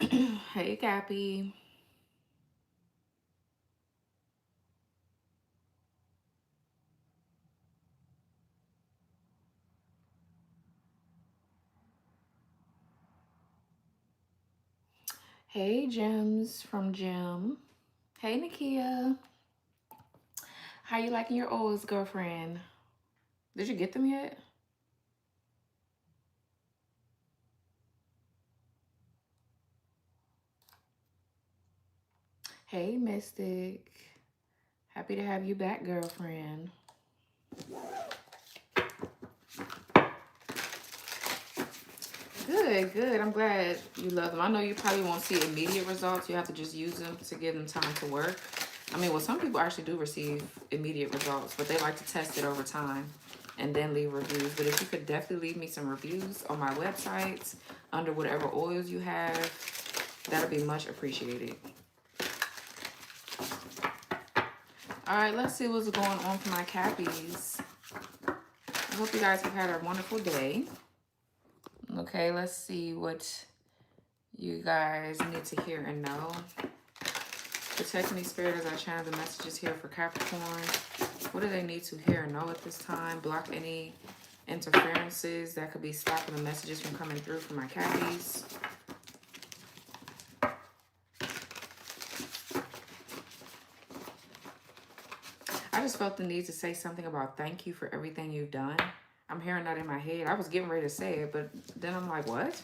Hey, Cappy. Hey, Gems from Jim. Hey, Nakia. How you liking your oils, girlfriend? Did you get them yet? Hey, Mystic. Happy to have you back, girlfriend. Good, good. I'm glad you love them. I know you probably won't see immediate results. You have to just use them to give them time to work. I mean, well, some people actually do receive immediate results, but they like to test it over time and then leave reviews. But if you could definitely leave me some reviews on my websites under whatever oils you have, that would be much appreciated. All right, let's see what's going on for my Cappies. I hope you guys have had a wonderful day. Okay, let's see what you guys need to hear and know. Protect me, Spirit, as I channel the messages here for Capricorn. What do they need to hear and know at this time? Block any interferences that could be stopping the messages from coming through for my Cappies. I just felt the need to say something about thank you for everything you've done. I'm hearing that in my head. I was getting ready to say it, but then I'm like, what?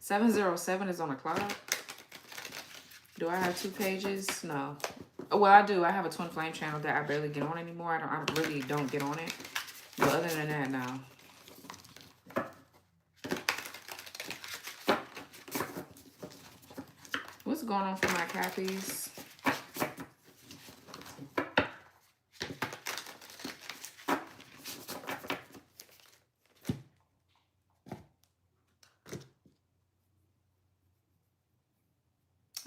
707 is on the clock? Do I have 2 pages? No. Well, I do. I have a twin flame channel that I barely get on anymore. I really don't get on it. But other than that, no. What's going on for my Cappies?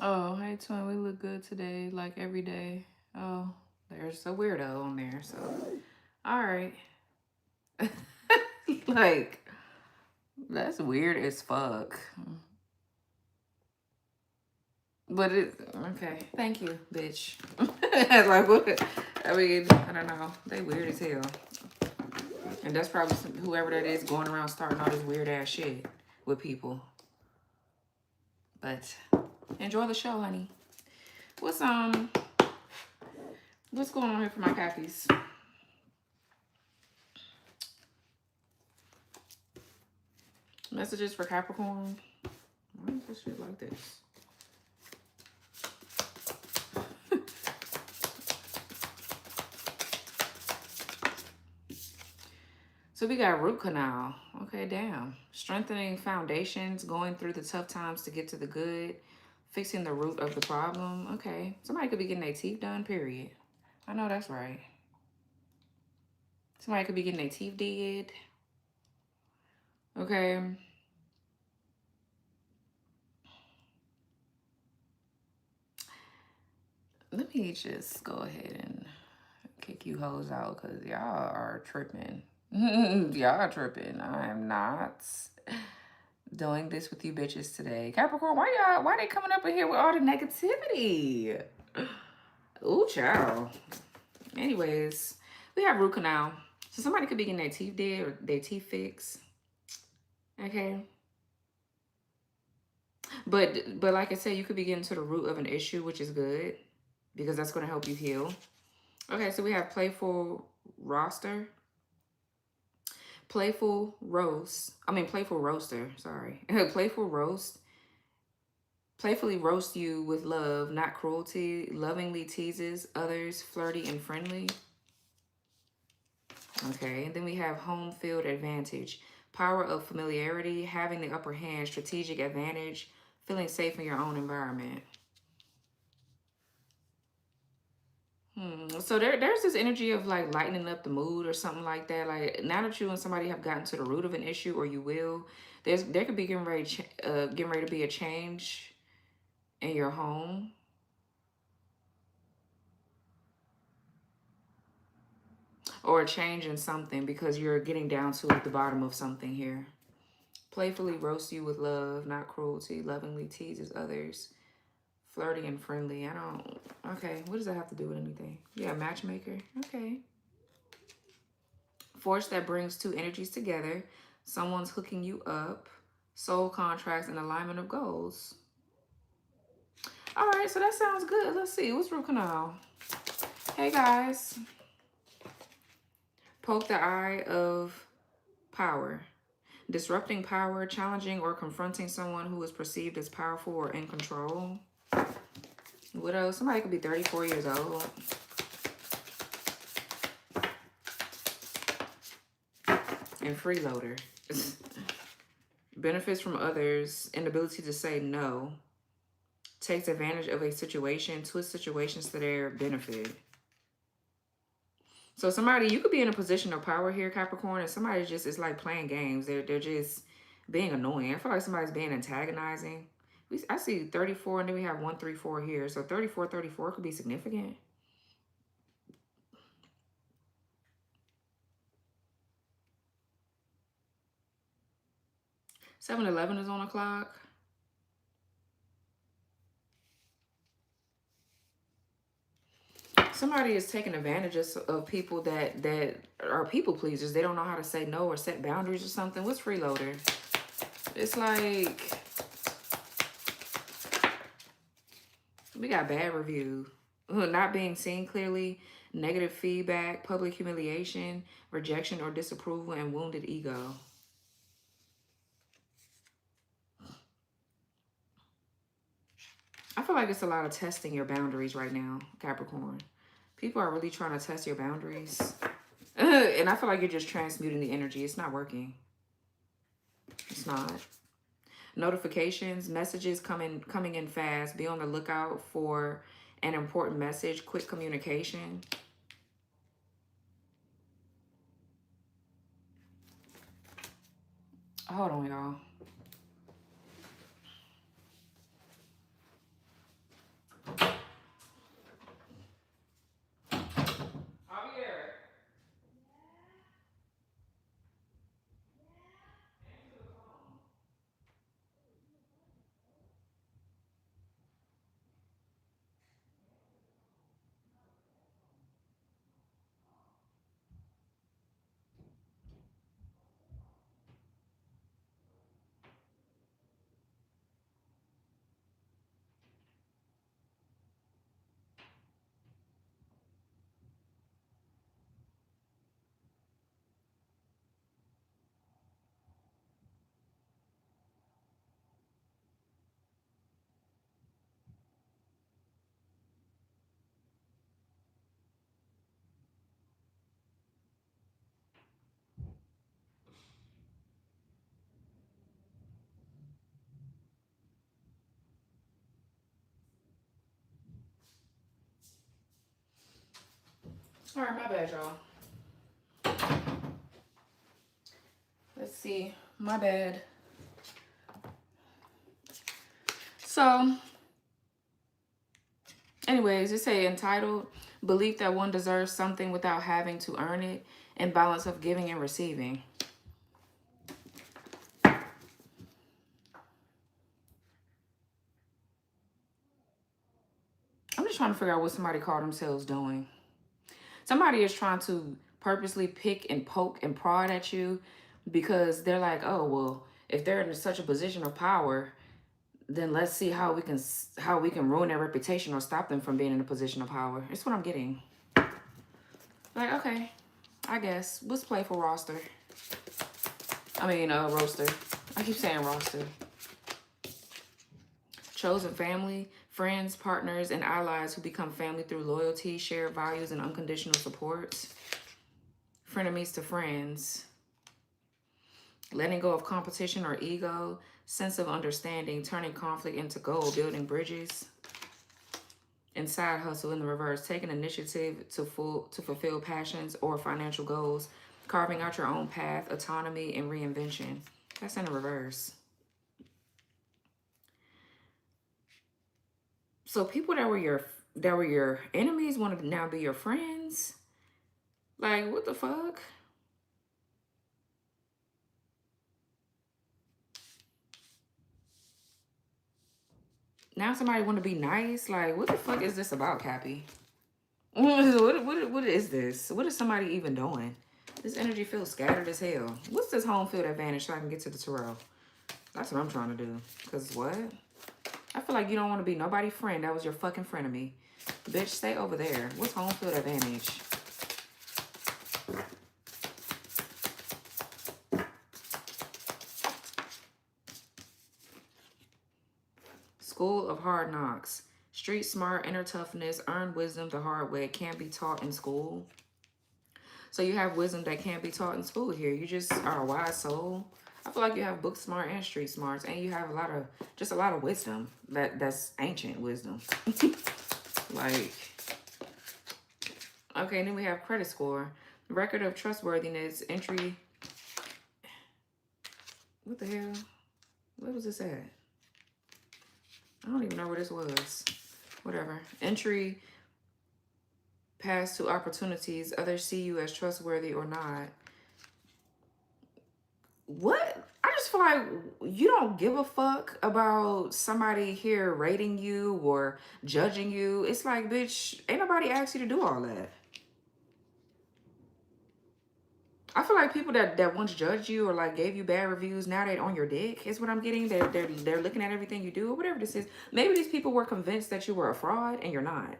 Oh, hey, twin. We look good today, like every day. Oh, there's a weirdo on there. So, all right. Like, that's weird as fuck. But it, okay. Thank you, bitch. Like, what? I mean, I don't know. They weird as hell. And that's probably whoever that is going around starting all this weird ass shit with people. But enjoy the show, honey. What's going on here for my Cappies? Messages for Capricorn. Why is this shit like this? So we got root canal. Okay, damn. Strengthening foundations, going through the tough times to get to the good, fixing the root of the problem. Okay, somebody could be getting their teeth done, period. I know that's right. Somebody could be getting their teeth did. Okay. Let me just go ahead and kick you hoes out because y'all are tripping. Y'all are tripping. I am not doing this with you bitches today. Capricorn, why they coming up in here with all the negativity? Ooh, child. Anyways, we have root canal. So somebody could be getting their teeth did or their teeth fixed. Okay. But like I said, you could be getting to the root of an issue, which is good because that's going to help you heal. Okay, so we have playful roster. Playful roaster, sorry. Playful roast. Playfully roast you with love, not cruelty. Lovingly teases others, flirty and friendly. Okay, and then we have home field advantage. Power of familiarity, having the upper hand, strategic advantage, feeling safe in your own environment. So there's this energy of like lightening up the mood or something like that. Like now that you and somebody have gotten to the root of an issue, or you will, there could be getting ready to be a change in your home. Or a change in something because you're getting down to like the bottom of something here. Playfully roast you with love, not cruelty. Lovingly teases others. Flirty and friendly. I don't... Okay, what does that have to do with anything? Yeah, matchmaker. Okay. Force that brings two energies together. Someone's hooking you up. Soul contracts and alignment of goals. All right, so that sounds good. Let's see. What's root canal? Hey, guys. Poke the eye of power. Disrupting power, challenging or confronting someone who is perceived as powerful or in control. What else? Somebody could be 34 years old. And freeloader. Benefits from others, inability to say no. Takes advantage of a situation, twist situations to their benefit. So somebody, you could be in a position of power here, Capricorn, and somebody just is like playing games. They're just being annoying. I feel like somebody's being antagonizing. I see 34 and then we have 134 here. So 34 could be significant. $7-11 is on the clock. Somebody is taking advantage of people that are people pleasers. They don't know how to say no or set boundaries or something. What's freeloader? It's like we got bad review, not being seen clearly, negative feedback, public humiliation, rejection or disapproval, and wounded ego. I feel like it's a lot of testing your boundaries right now, Capricorn. People are really trying to test your boundaries. And I feel like you're just transmuting the energy. It's not working. It's not. Notifications, messages coming in fast. Be on the lookout for an important message. Quick communication. Hold on, y'all. All right, my bad, y'all. Let's see. My bad. So, anyways, it say entitled, belief that one deserves something without having to earn it, and balance of giving and receiving. I'm just trying to figure out what somebody called themselves doing. Somebody is trying to purposely pick and poke and prod at you because they're like, oh, well, if they're in such a position of power, then let's see how we can ruin their reputation or stop them from being in a position of power. That's what I'm getting. Like, okay, I guess. Let's play for roster. I mean, roaster. I keep saying roster. Chosen family, friends, partners, and allies who become family through loyalty, shared values, and unconditional support. Frenemies to friends. Letting go of competition or ego. Sense of understanding, turning conflict into gold, building bridges. And side hustle in the reverse, taking initiative to fulfill passions or financial goals. Carving out your own path, autonomy, and reinvention. That's in the reverse. So people that were your enemies want to now be your friends. Like, what the fuck? Now somebody want to be nice. Like, what the fuck is this about, Cappy? What is this? What is somebody even doing? This energy feels scattered as hell. What's this home field advantage so I can get to the tarot? That's what I'm trying to do. Because what? I feel like you don't want to be nobody's friend. That was your fucking frenemy. Bitch, stay over there. What's home field advantage? School of hard knocks. Street smart, inner toughness, earn wisdom the hard way. It can't be taught in school. So you have wisdom that can't be taught in school here. You just are a wise soul. I feel like you have book smart and street smarts, and you have just a lot of wisdom. That's ancient wisdom. Like, okay, and then we have credit score. Record of trustworthiness, entry. What the hell? Where was this at? I don't even know where this was. Whatever. Entry, pass to opportunities. Others see you as trustworthy or not. What? I just feel like you don't give a fuck about somebody here rating you or judging you. It's like, bitch, ain't nobody asked you to do all that. I feel like people that once judged you or like gave you bad reviews, now they're on your dick, is what I'm getting. They're looking at everything you do or whatever this is. Maybe these people were convinced that you were a fraud and you're not.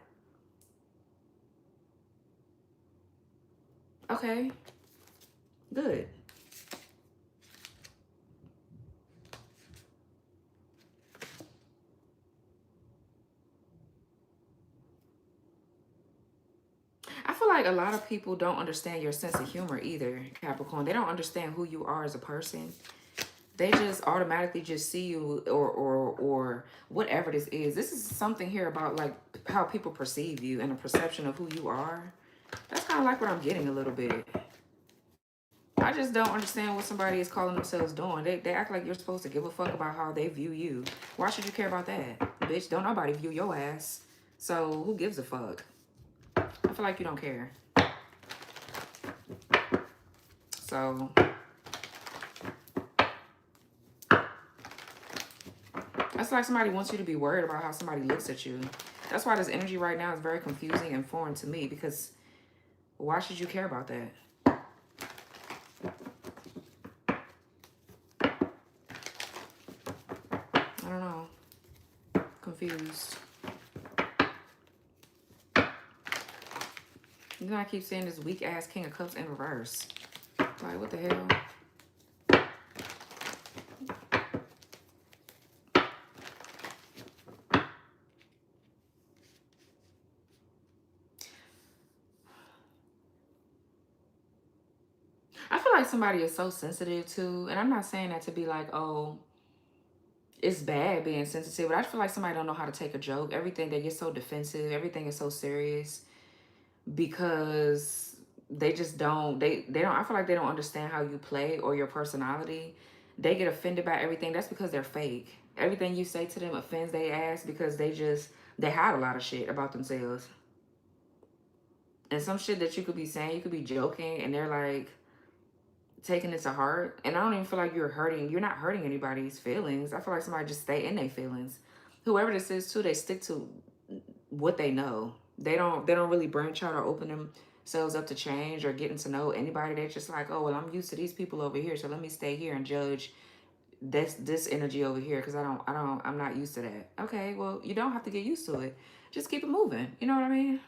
Okay. Good. I feel like a lot of people don't understand your sense of humor either, Capricorn. They don't understand who you are as a person. They just automatically just see you or whatever this is. This is something here about like how people perceive you and a perception of who you are. That's kind of like what I'm getting a little bit. I just don't understand what somebody is calling themselves doing. They act like you're supposed to give a fuck about how they view you. Why should you care about that? Bitch, don't nobody view your ass. So who gives a fuck? I feel like you don't care. So that's like somebody wants you to be worried about how somebody looks at you. That's why this energy right now is very confusing and foreign to me, because why should you care about that? I don't know. Confused. You know, I keep saying this weak ass King of Cups in reverse. Like, what the hell? I feel like somebody is so sensitive too, and I'm not saying that to be like, oh, it's bad being sensitive, but I feel like somebody don't know how to take a joke. Everything, they get so defensive. Everything is so serious because they just don't, they don't, I feel like they don't understand how you play or your personality. They get offended by everything. That's because they're fake. Everything you say to them offends their ass because they hide a lot of shit about themselves. And some shit that you could be saying, you could be joking, and they're like, taking it to heart. And I don't even feel like you're not hurting anybody's feelings. I feel like somebody just stay in their feelings. Whoever this is too, they stick to what they know. They don't really branch out or open themselves up to change or getting to know anybody. They're just like, oh well, I'm used to these people over here, so let me stay here and judge this energy over here because I'm not used to that. Okay, well, you don't have to get used to it. Just keep it moving. You know what I mean?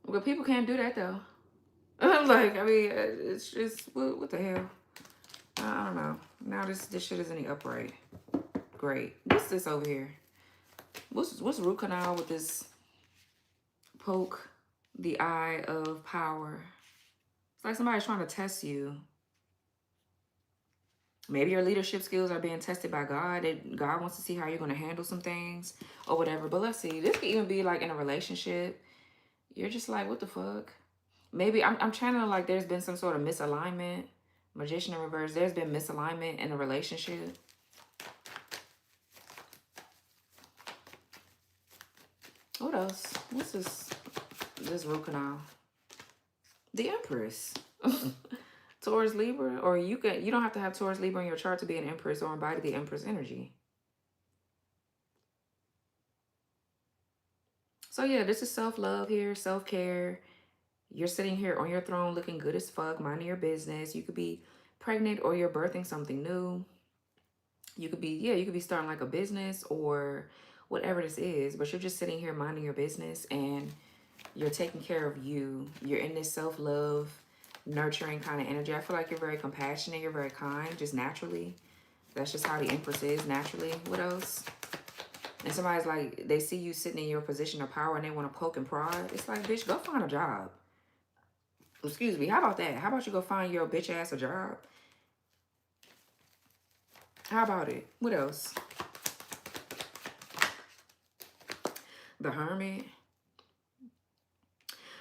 But people can't do that though. I'm like, I mean, it's just, what the hell? I don't know. Now this shit isn't even upright. Great. What's this over here? What's root canal with this poke the eye of power? It's like somebody's trying to test you. Maybe your leadership skills are being tested by God. God wants to see how you're going to handle some things or whatever. But let's see. This could even be like in a relationship. You're just like, what the fuck? Maybe I'm channeling like there's been some sort of misalignment. Magician in reverse. There's been misalignment in a relationship. What else? What's this root canal? The Empress. Taurus, Libra, or you don't have to have Taurus, Libra in your chart to be an Empress or embody the Empress energy. So yeah, this is self-love here, self-care. You're sitting here on your throne looking good as fuck, minding your business. You could be pregnant or you're birthing something new. You could be, yeah, you could be starting like a business or whatever this is, but you're just sitting here minding your business and you're taking care of you. You're in this self-love, nurturing kind of energy. I feel like you're very compassionate. You're very kind, just naturally. That's just how the Empress is, naturally. What else? And somebody's like, they see you sitting in your position of power and they want to poke and prod. It's like, bitch, go find a job. Excuse me, how about that? How about you go find your bitch ass a job? How about it? What else? The Hermit.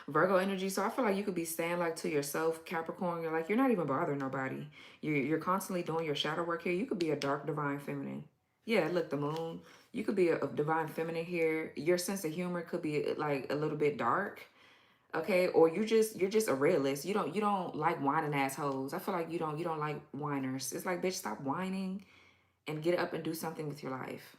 Virgo energy. So I feel like you could be staying like to yourself, Capricorn. You're like, you're not even bothering nobody. You're constantly doing your shadow work here. You could be a dark divine feminine. Yeah, look, the moon. You could be a divine feminine here. Your sense of humor could be like a little bit dark. Okay, or you're just a realist. You don't like whining assholes. I feel like you don't like whiners. It's like, bitch, stop whining and get up and do something with your life.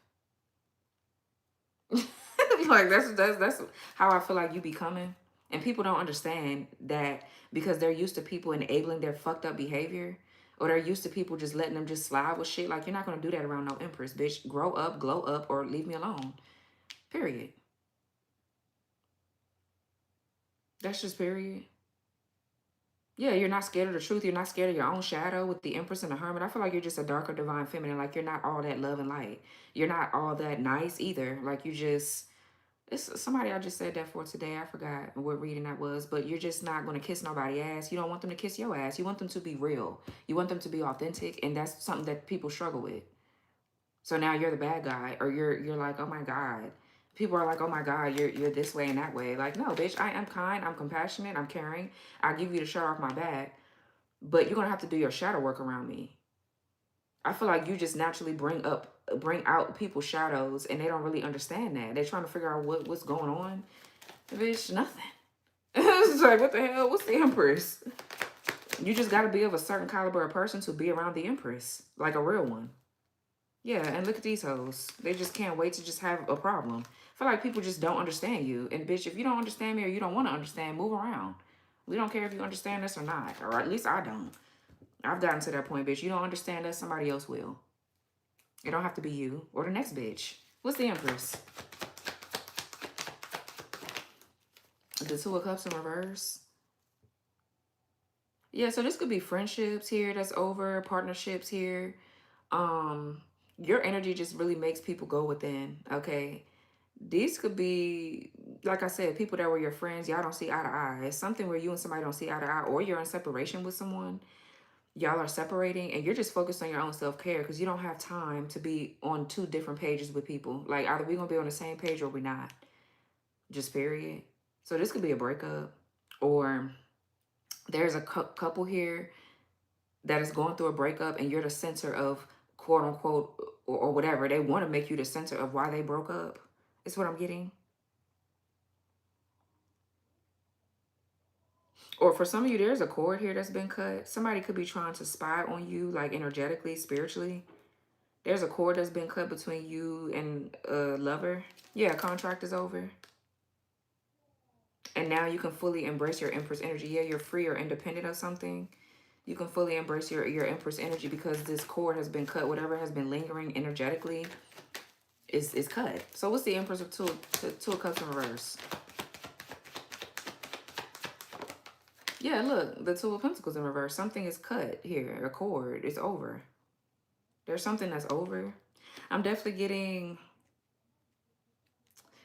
Like that's how I feel like you be coming. And people don't understand that because they're used to people enabling their fucked up behavior, or they're used to people just letting them just slide with shit. Like, you're not gonna do that around no Empress, bitch. Grow up, glow up, or leave me alone. Period. That's just period. Yeah, you're not scared of the truth. You're not scared of your own shadow with the Empress and the Hermit. I feel like you're just a darker divine feminine. Like, you're not all that love and light. You're not all that nice either. Like, you just, it's somebody I just said that for today. I forgot what reading that was, but you're just not going to kiss nobody ass. You don't want them to kiss your ass. You want them to be real. You want them to be authentic, and that's something that people struggle with. So now you're the bad guy, or you're like, oh my God. People are like, oh my God, you're this way and that way. Like, no, bitch, I am kind, I'm compassionate, I'm caring. I'll give you the shirt off my back, but you're gonna have to do your shadow work around me. I feel like you just naturally bring out people's shadows, and they don't really understand that. They're trying to figure out what's going on. Bitch, nothing. It's like, what the hell? What's the Empress? You just got to be of a certain caliber of person to be around the Empress, like a real one. Yeah, and look at these hoes. They just can't wait to just have a problem. I feel like people just don't understand you. And bitch, if you don't understand me or you don't want to understand, move around. We don't care if you understand us or not. Or at least I don't. I've gotten to that point, bitch. You don't understand us, somebody else will. It don't have to be you or the next bitch. What's the Empress? The Two of Cups in reverse. Yeah, so this could be friendships here that's over, partnerships here. Your energy just really makes people go within, okay? These could be, like I said, people that were your friends, y'all don't see eye to eye. It's something where you and somebody don't see eye to eye, or you're in separation with someone. Y'all are separating and you're just focused on your own self-care because you don't have time to be on two different pages with people. Like, either we're going to be on the same page or we're not. Just period. So this could be a breakup, or there's a couple here that is going through a breakup and you're the center of, quote unquote, or whatever. They want to make you the center of why they broke up. Is what I'm getting. Or for some of you, there's a cord here that's been cut. Somebody could be trying to spy on you, like energetically, spiritually. There's a cord that's been cut between you and a lover. Yeah, contract is over. And now you can fully embrace your Empress energy. Yeah, you're free or independent of something. You can fully embrace your Empress energy because this cord has been cut. Whatever has been lingering energetically is cut. So what's the Empress of Two of Cups in reverse? Yeah, look, the Two of Pentacles in reverse. Something is cut here. A cord. It's over. There's something that's over. I'm definitely getting...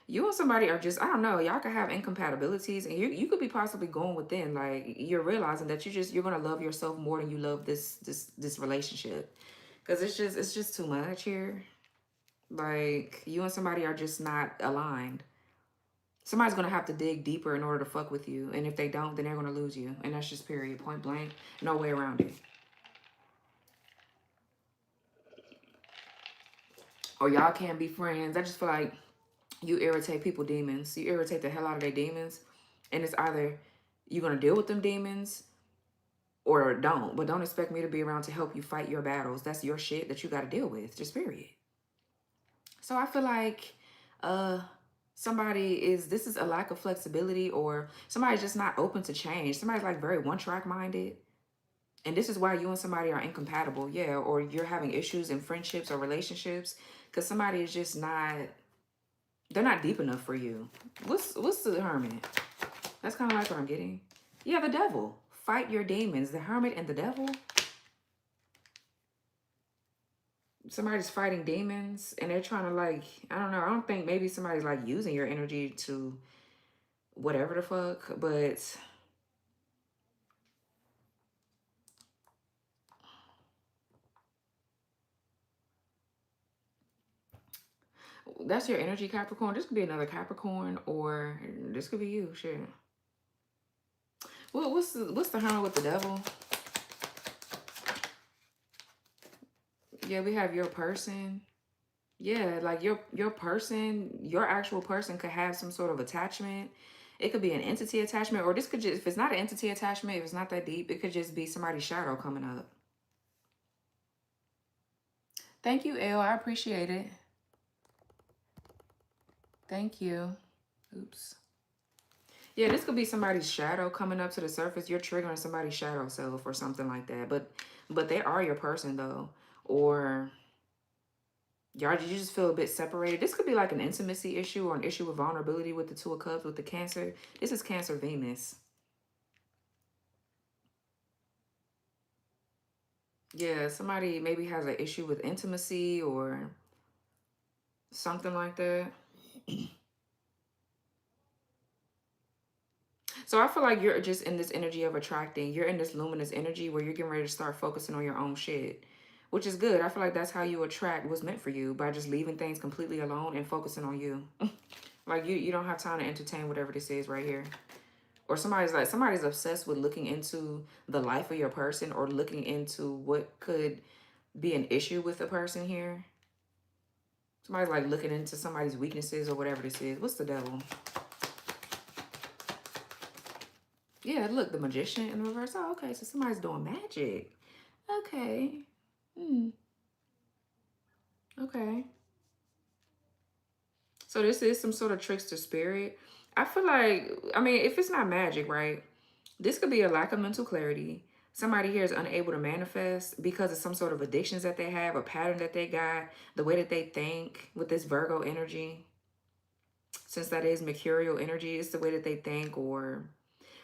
You and somebody are just, I don't know, y'all could have incompatibilities, and you could be possibly going within, like, you're realizing that you're going to love yourself more than you love this relationship. Because it's just too much here. Like, you and somebody are just not aligned. Somebody's going to have to dig deeper in order to fuck with you. And if they don't, then they're going to lose you. And that's just period. Point blank. No way around it. Or y'all can't be friends. I just feel like you irritate people demons. You irritate the hell out of their demons. And it's either you're going to deal with them demons, or don't. But don't expect me to be around to help you fight your battles. That's your shit that you got to deal with. Just period. So I feel like uh this is a lack of flexibility, or somebody's just not open to change. Somebody's like very one-track minded. And this is why you and somebody are incompatible. Yeah, or you're having issues in friendships or relationships because somebody is just not, they're not deep enough for you. What's the Hermit? That's kind of like what I'm getting. Yeah, the devil. Fight your demons. The Hermit and the devil. Somebody's fighting demons and they're trying to, like, I don't know. I don't think, maybe somebody's like using your energy to whatever the fuck, but that's your energy, Capricorn. This could be another Capricorn, or this could be you. Shit. Well, what's the Hermit with the devil? Yeah, we have your person. Yeah, like your person, your actual person could have some sort of attachment. It could be an entity attachment, or this could just, if it's not an entity attachment, if it's not that deep, it could just be somebody's shadow coming up. Thank you, Elle. I appreciate it. Thank you. Oops. Yeah, this could be somebody's shadow coming up to the surface. You're triggering somebody's shadow self or something like that. But they are your person though. Or y'all, you just feel a bit separated. This could be like an intimacy issue or an issue with vulnerability with the Two of Cups, with the Cancer. This is Cancer Venus. Yeah, somebody maybe has an issue with intimacy or something like that. So I feel like you're just in this energy of attracting. You're in this luminous energy where you're getting ready to start focusing on your own shit, which is good. I feel like that's how you attract what's meant for you, by just leaving things completely alone and focusing on you. Like you don't have time to entertain whatever this is right here. Or somebody's obsessed with looking into the life of your person, or looking into what could be an issue with the person here. Somebody's like looking into somebody's weaknesses or whatever this is. What's the devil? Yeah, look, the Magician in the reverse. Oh, okay, so somebody's doing magic. Okay. Okay. So this is some sort of trickster spirit. I feel like, I mean, if it's not magic, right? This could be a lack of mental clarity. Somebody here is unable to manifest because of some sort of addictions that they have, a pattern that they got, the way that they think with this Virgo energy. Since that is mercurial energy, it's the way that they think. Or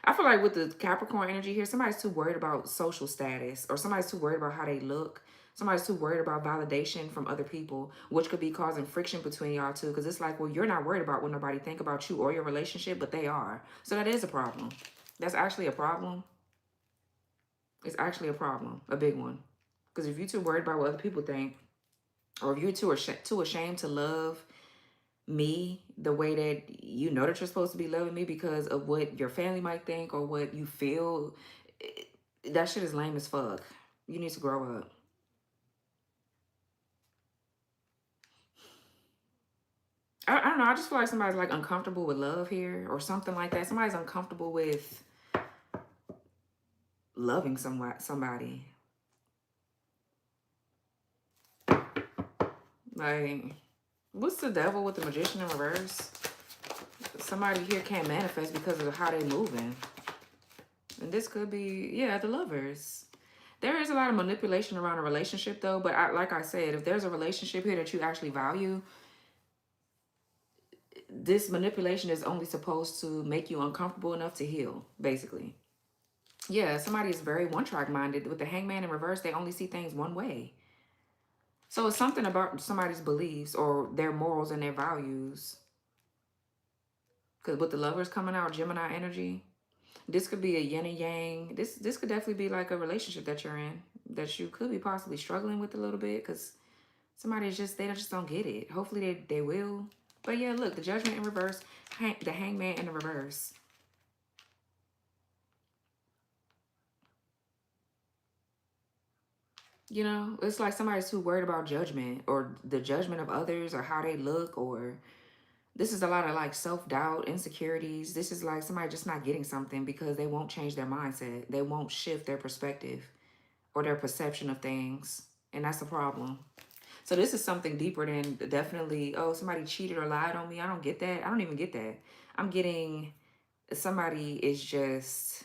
I feel like with the Capricorn energy here, somebody's too worried about social status, or somebody's too worried about how they look. Somebody's too worried about validation from other people, which could be causing friction between y'all too. Because it's like, well, you're not worried about what nobody think about you or your relationship, but they are. So that is a problem. That's actually a problem. It's actually a problem, a big one. Because if you're too worried about what other people think, or if you're too ashamed to love me the way that you know that you're supposed to be loving me because of what your family might think or what you feel, that shit is lame as fuck. You need to grow up. I don't know. I just feel like somebody's like uncomfortable with love here or something like that. Somebody's uncomfortable with loving somebody. Like, what's the devil with the Magician in reverse? Somebody here can't manifest because of how they moving. And this could be, yeah, the Lovers. There is a lot of manipulation around a relationship though, but like I said, if there's a relationship here that you actually value, this manipulation is only supposed to make you uncomfortable enough to heal, basically. Yeah, somebody is very one-track minded. With the Hangman in reverse, they only see things one way. So it's something about somebody's beliefs or their morals and their values. Because with the Lovers coming out, Gemini energy, this could be a yin and yang. This could definitely be like a relationship that you're in, that you could be possibly struggling with a little bit, because somebody's just, they just don't get it. Hopefully they will. But yeah, look, the Judgment in reverse, the Hangman in the reverse. You know, it's like somebody's too worried about judgment or the judgment of others or how they look, or This is a lot of like self-doubt, insecurities. This is like somebody just not getting something because they won't change their mindset. They won't shift their perspective or their perception of things. And that's a problem. So this is something deeper than definitely, oh, somebody cheated or lied on me. I don't get that. I don't even get that. I'm getting somebody is just,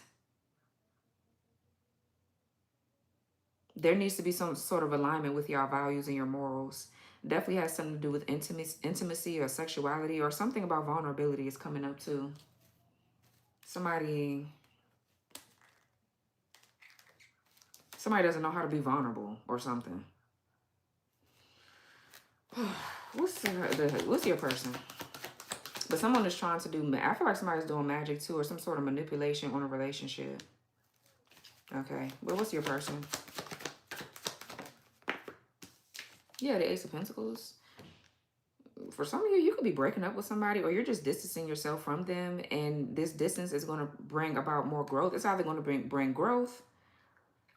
there needs to be some sort of alignment with your values and your morals. Definitely has something to do with intimacy or sexuality, or something about vulnerability is coming up too. Somebody doesn't know how to be vulnerable or something. What's your person? But someone is trying to do, I feel like somebody's doing magic too, or some sort of manipulation on a relationship. Okay, but what's your person? Yeah, the Ace of Pentacles. For some of you, you could be breaking up with somebody, or you're just distancing yourself from them, and this distance is going to bring about more growth. It's either going to bring growth,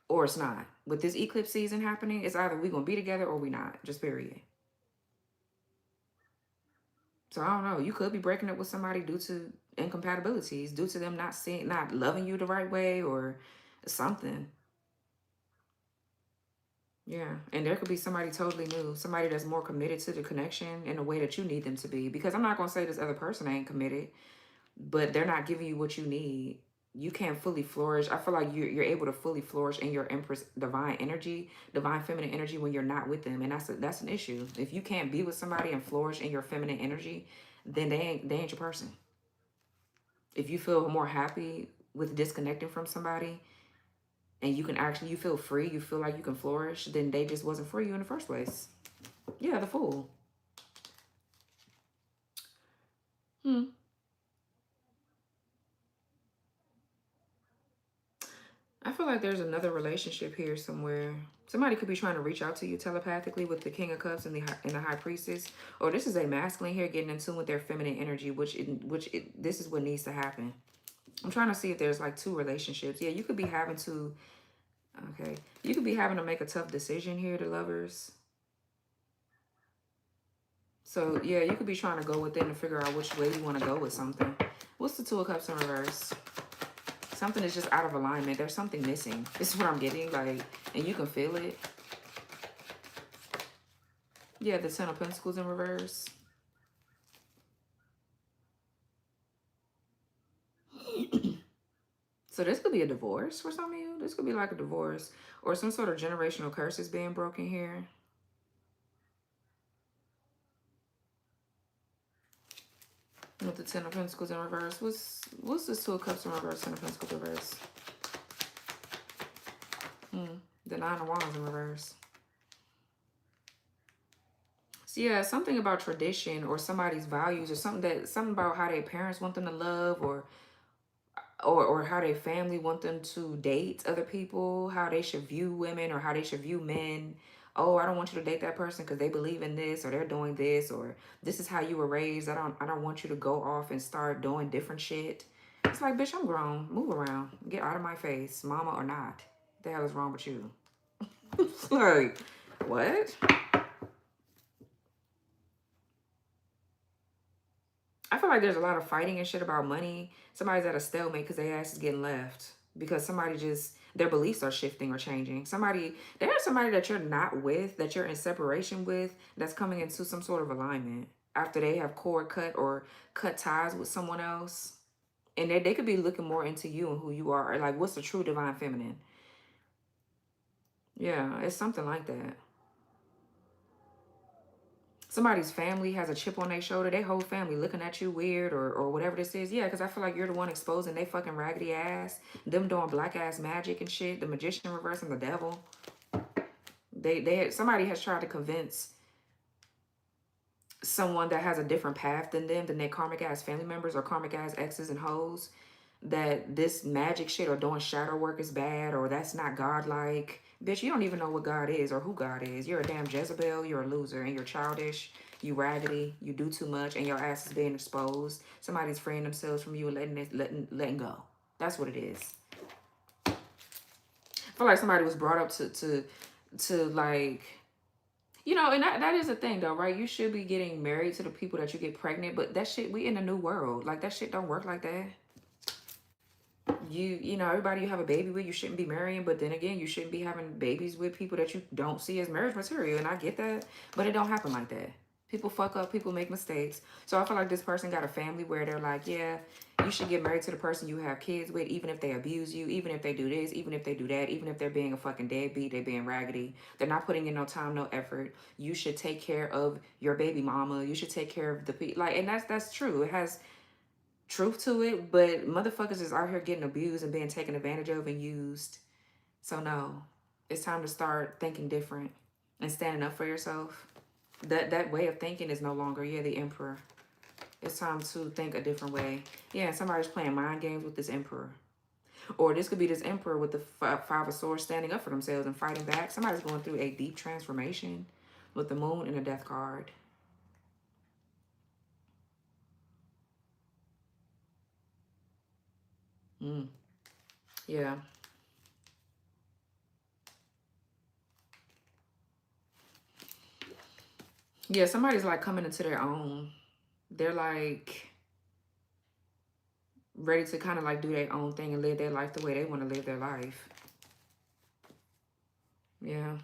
or it's not. With this eclipse season happening, it's either we're going to be together or we not. Just period. So I don't know. You could be breaking up with somebody due to incompatibilities, due to them not loving you the right way or something. Yeah. And there could be somebody totally new, somebody that's more committed to the connection in a way that you need them to be. Because I'm not going to say this other person ain't committed, but they're not giving you what you need. You can't fully flourish. I feel like you're able to fully flourish in your Empress divine energy, divine feminine energy when you're not with them. And that's an issue. If you can't be with somebody and flourish in your feminine energy, then they ain't your person. If you feel more happy with disconnecting from somebody and you feel free, you feel like you can flourish, then they just wasn't for you in the first place. Yeah, the Fool. I feel like there's another relationship here somewhere. Somebody could be trying to reach out to you telepathically with the King of Cups and the High Priestess. Or this is a masculine here getting in tune with their feminine energy, this is what needs to happen. I'm trying to see if there's like two relationships. Yeah, you could be having to, okay. You could be having to make a tough decision here, the Lovers. So yeah, you could be trying to go within to figure out which way you want to go with something. What's the Two of Cups in reverse? Something is just out of alignment. There's something missing. This is what I'm getting, like, and you can feel it. Yeah, the Ten of Pentacles in reverse. So this could be a divorce for some of you. This could be like a divorce or some sort of generational curses being broken here. With the Ten of Pentacles in reverse. What's this Two of Cups in reverse, Ten of Pentacles reverse? The Nine of Wands in reverse. So yeah, something about tradition or somebody's values or something about how their parents want them to love or how their family want them to date other people, how they should view women or how they should view men. Oh, I don't want you to date that person because they believe in this or they're doing this or this is how you were raised. I don't want you to go off and start doing different shit. It's like, bitch, I'm grown. Move around. Get out of my face, mama or not. What the hell is wrong with you? It's like, what? I feel like there's a lot of fighting and shit about money. Somebody's at a stalemate because their ass is getting left. Because somebody just, their beliefs are shifting or changing. There's somebody that you're not with, that you're in separation with, that's coming into some sort of alignment. After they have cord cut or cut ties with someone else. And they could be looking more into you and who you are. Or like, what's the true divine feminine? Yeah, it's something like that. Somebody's family has a chip on their shoulder, their whole family looking at you weird or whatever this is. Yeah, because I feel like you're the one exposing they fucking raggedy ass. Them doing black ass magic and shit. The magician reversing the devil. Somebody has tried to convince someone that has a different path than them, than their karmic ass family members or karmic ass exes and hoes, that this magic shit or doing shadow work is bad or that's not godlike. Bitch, you don't even know what God is or who God is. You're a damn Jezebel, you're a loser, and you're childish, you raggedy, you do too much, and your ass is being exposed. Somebody's freeing themselves from you and letting go. That's what it is. I feel like somebody was brought up to like You know, and that is a thing though, right? You should be getting married to the people that you get pregnant, but that shit, we in a new world. Like that shit don't work like that. You know, everybody you have a baby with, you shouldn't be marrying, but then again, you shouldn't be having babies with people that you don't see as marriage material. And I get that, but it don't happen like that. People fuck up, people make mistakes. So I feel like this person got a family where they're like, yeah, you should get married to the person you have kids with, even if they abuse you, even if they do this, even if they do that, even if they're being a fucking deadbeat, they're being raggedy, they're not putting in no time, no effort. You should take care of your baby mama. You should take care of the people. Like, and that's true. It has truth to it, but motherfuckers is out here getting abused and being taken advantage of and used. So no, it's time to start thinking different and standing up for yourself. That way of thinking is no longer, yeah, the emperor. It's time to think a different way. Yeah, somebody's playing mind games with this emperor. Or this could be this emperor with the five of swords standing up for themselves and fighting back. Somebody's going through a deep transformation with the moon and the death card. Yeah. Yeah, somebody's like coming into their own. They're like ready to kind of like do their own thing and live their life the way they want to live their life. Yeah.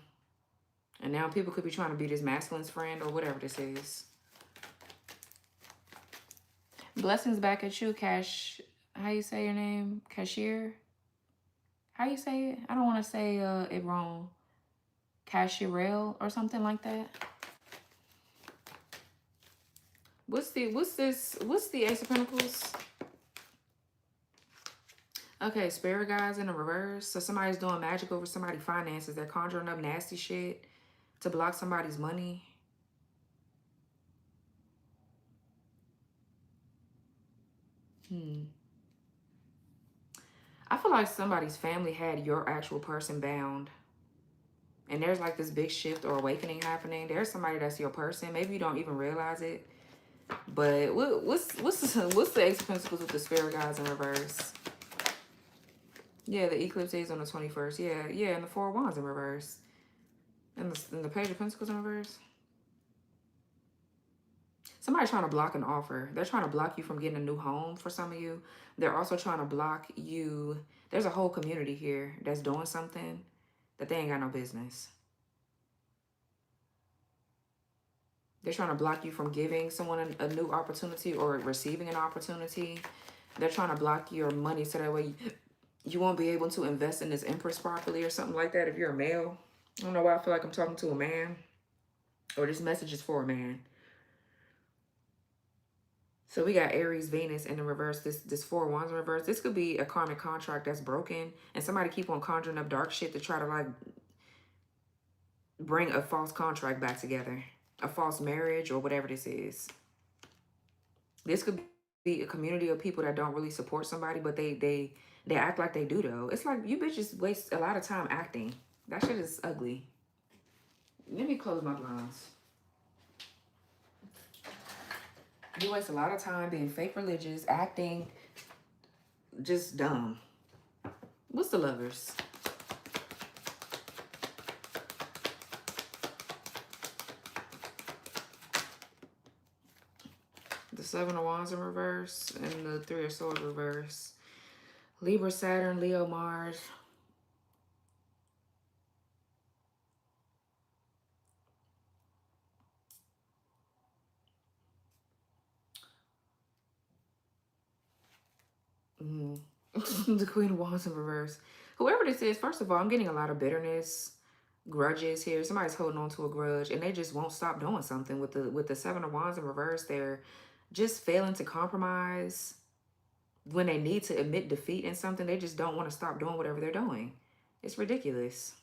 And now people could be trying to be this masculine's friend or whatever this is. Blessings back at you, Cash. How you say your name? Cashier? How you say it? I don't want to say it wrong. Cashierel or something like that. What's the Ace of Pentacles? Okay, spirit guys in the reverse. So somebody's doing magic over somebody's finances. They're conjuring up nasty shit to block somebody's money. I feel like somebody's family had your actual person bound. And there's like this big shift or awakening happening. There's somebody that's your person. Maybe you don't even realize it. But what's the Ace of Pentacles with the spirit guys in reverse? Yeah, the eclipse is on the 21st. Yeah, and the Four of Wands in reverse. And the Page of Pentacles in reverse. Somebody's trying to block an offer. They're trying to block you from getting a new home for some of you. They're also trying to block you. There's a whole community here that's doing something that they ain't got no business. They're trying to block you from giving someone a new opportunity or receiving an opportunity. They're trying to block your money so that way you won't be able to invest in this Empress properly or something like that if you're a male. I don't know why I feel like I'm talking to a man. Or this message is for a man. So we got Aries, Venus in the reverse. This Four of Wands in reverse. This could be a karmic contract that's broken. And somebody keep on conjuring up dark shit to try to like bring a false contract back together. A false marriage or whatever this is. This could be a community of people that don't really support somebody, but they act like they do though. It's like you bitches waste a lot of time acting. That shit is ugly. Let me close my blinds. You waste a lot of time being fake religious, acting just dumb. What's the Lovers? The Seven of Wands in reverse and the Three of Swords reverse. Libra, Saturn, Leo, Mars. The Queen of Wands in reverse. Whoever this is, first of all, I'm getting a lot of bitterness, grudges here. Somebody's holding on to a grudge and they just won't stop doing something. With the Seven of Wands in reverse, they're just failing to compromise. When they need to admit defeat in something, they just don't want to stop doing whatever they're doing. It's ridiculous.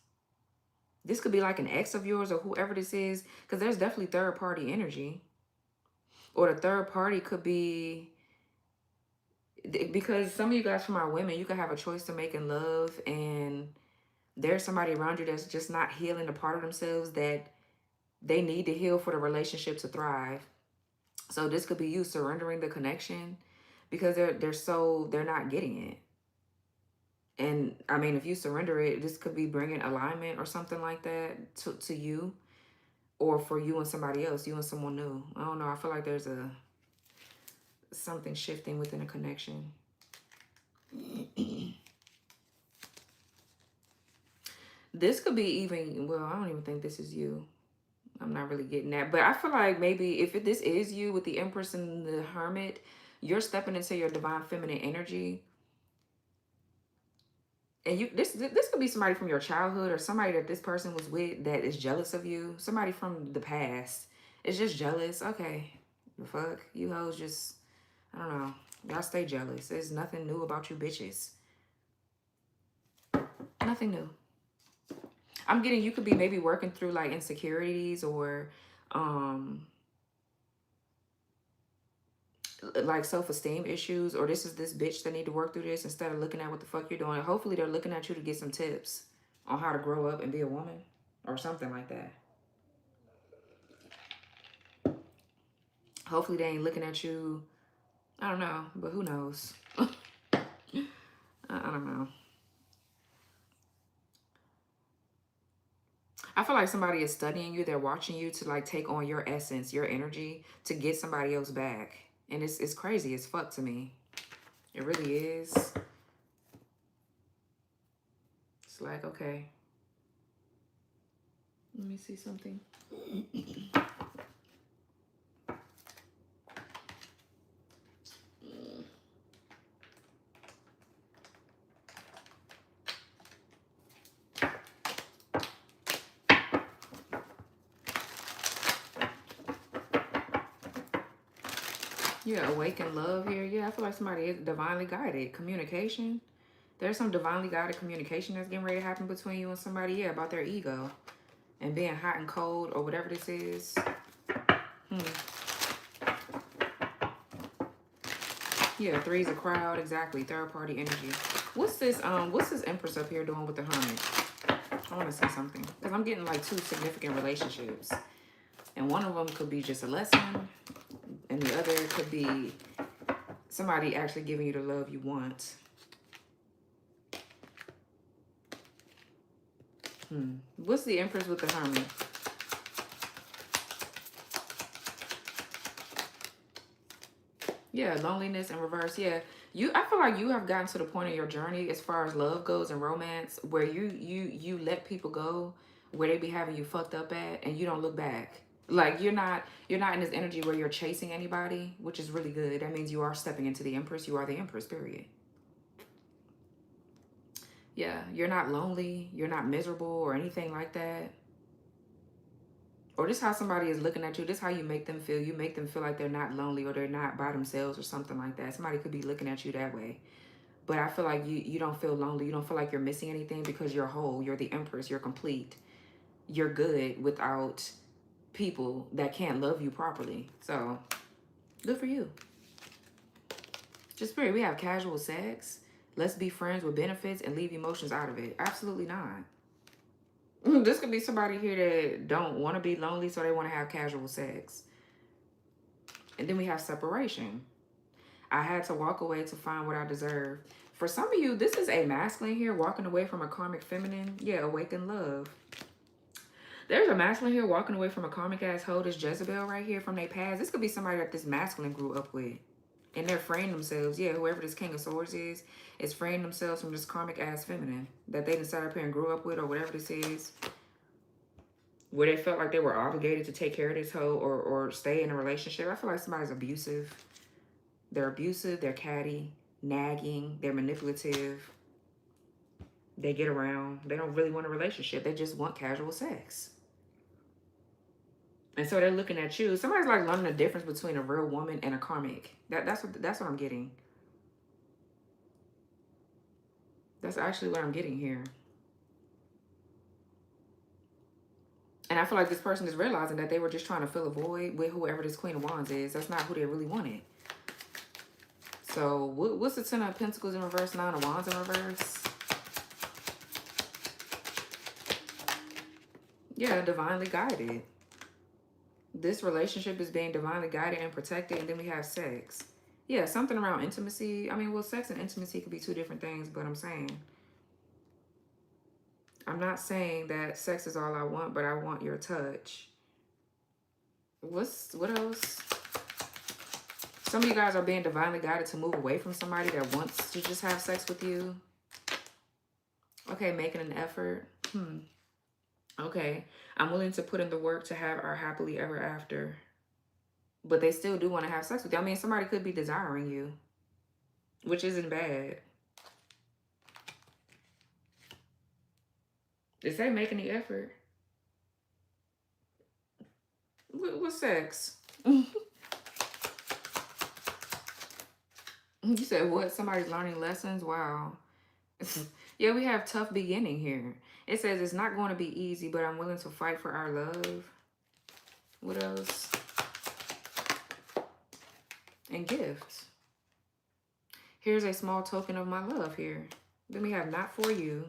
This could be like an ex of yours or whoever this is, because there's definitely third party energy. Or the third party could be, because some of you guys from our women, you could have a choice to make in love, and there's somebody around you that's just not healing the part of themselves that they need to heal for the relationship to thrive. So this could be you surrendering the connection because they're not getting it. And I mean, if you surrender it, this could be bringing alignment or something like that to you. or for you and somebody else, you and someone new. I don't know. I feel like there's something shifting within a connection. This could be even, well, I don't even think this is you. I'm not really getting that. But I feel like maybe if this is you with the Empress and the Hermit, you're stepping into your divine feminine energy. And this could be somebody from your childhood or somebody that this person was with that is jealous of you. Somebody from the past is just jealous. Okay, the fuck? You hoes just, I don't know. Y'all stay jealous. There's nothing new about you bitches. Nothing new. I'm getting, you could be maybe working through like insecurities or like self-esteem issues, or this is this bitch that need to work through this instead of looking at what the fuck you're doing. Hopefully they're looking at you to get some tips on how to grow up and be a woman or something like that. Hopefully they ain't looking at you, I don't know, but who knows. I don't know. I feel like somebody is studying you. They're watching you to like take on your essence, your energy to get somebody else back. And it's crazy as fuck to me. It really is. It's like, okay. Let me see something. Yeah, awakened love here. Yeah, I feel like somebody is divinely guided. Communication. There's some divinely guided communication that's getting ready to happen between you and somebody. Yeah, about their ego and being hot and cold or whatever this is. Yeah, three's a crowd. Exactly. Third party energy. What's this Empress up here doing with the Hermit? I want to say something because I'm getting like two significant relationships. And one of them could be just a lesson. And the other could be somebody actually giving you the love you want. What's the Empress with the Hermit? Yeah, loneliness in reverse. Yeah. I feel like you have gotten to the point in your journey as far as love goes and romance where you let people go where they be having you fucked up at and you don't look back. Like you're not in this energy where you're chasing anybody, which is really good. That means you are stepping into the Empress. You are the Empress, period. Yeah, you're not lonely, you're not miserable or anything like that. Or this how somebody is looking at you. This how you make them feel. You make them feel like they're not lonely or they're not by themselves or something like that. Somebody could be looking at you that way. But I feel like you don't feel lonely. You don't feel like you're missing anything because you're whole. You're the Empress. You're complete. You're good without people that can't love you properly. So, good for you. Just period. We have casual sex. Let's be friends with benefits and leave emotions out of it. Absolutely not. This could be somebody here that don't want to be lonely, so they want to have casual sex. And then we have separation. I had to walk away to find what I deserve. For some of you, this is a masculine here, walking away from a karmic feminine. Yeah, awaken love. There's a masculine here walking away from a karmic asshole. This Jezebel right here from their past. This could be somebody that this masculine grew up with. And they're freeing themselves. Yeah, whoever this King of Swords is freeing themselves from this karmic ass feminine that they done sat up here and grew up with or whatever this is. Where they felt like they were obligated to take care of this hoe or stay in a relationship. I feel like somebody's abusive. They're abusive, they're catty, nagging, they're manipulative. They get around. They don't really want a relationship. They just want casual sex. And so they're looking at you. Somebody's like learning the difference between a real woman and a karmic. That's what I'm getting. That's actually what I'm getting here. And I feel like this person is realizing that they were just trying to fill a void with whoever this Queen of Wands is. That's not who they really wanted. So what's the Ten of Pentacles in reverse, Nine of Wands in reverse? Yeah, divinely guided. This relationship is being divinely guided and protected. And then we have sex. Yeah, something around intimacy. I mean, well, sex and intimacy could be two different things, but I'm not saying that sex is all I want, but I want your touch. What else? Some of you guys are being divinely guided to move away from somebody that wants to just have sex with you. Okay, making an effort. Okay, I'm willing to put in the work to have our happily ever after. But they still do want to have sex with you. I mean, somebody could be desiring you, which isn't bad. Is they making the effort? What sex? You said what? Somebody's learning lessons? Wow. Yeah, we have tough beginning here. It says it's not going to be easy, but I'm willing to fight for our love. What else? And gifts. Here's a small token of my love here. Then we have not for you,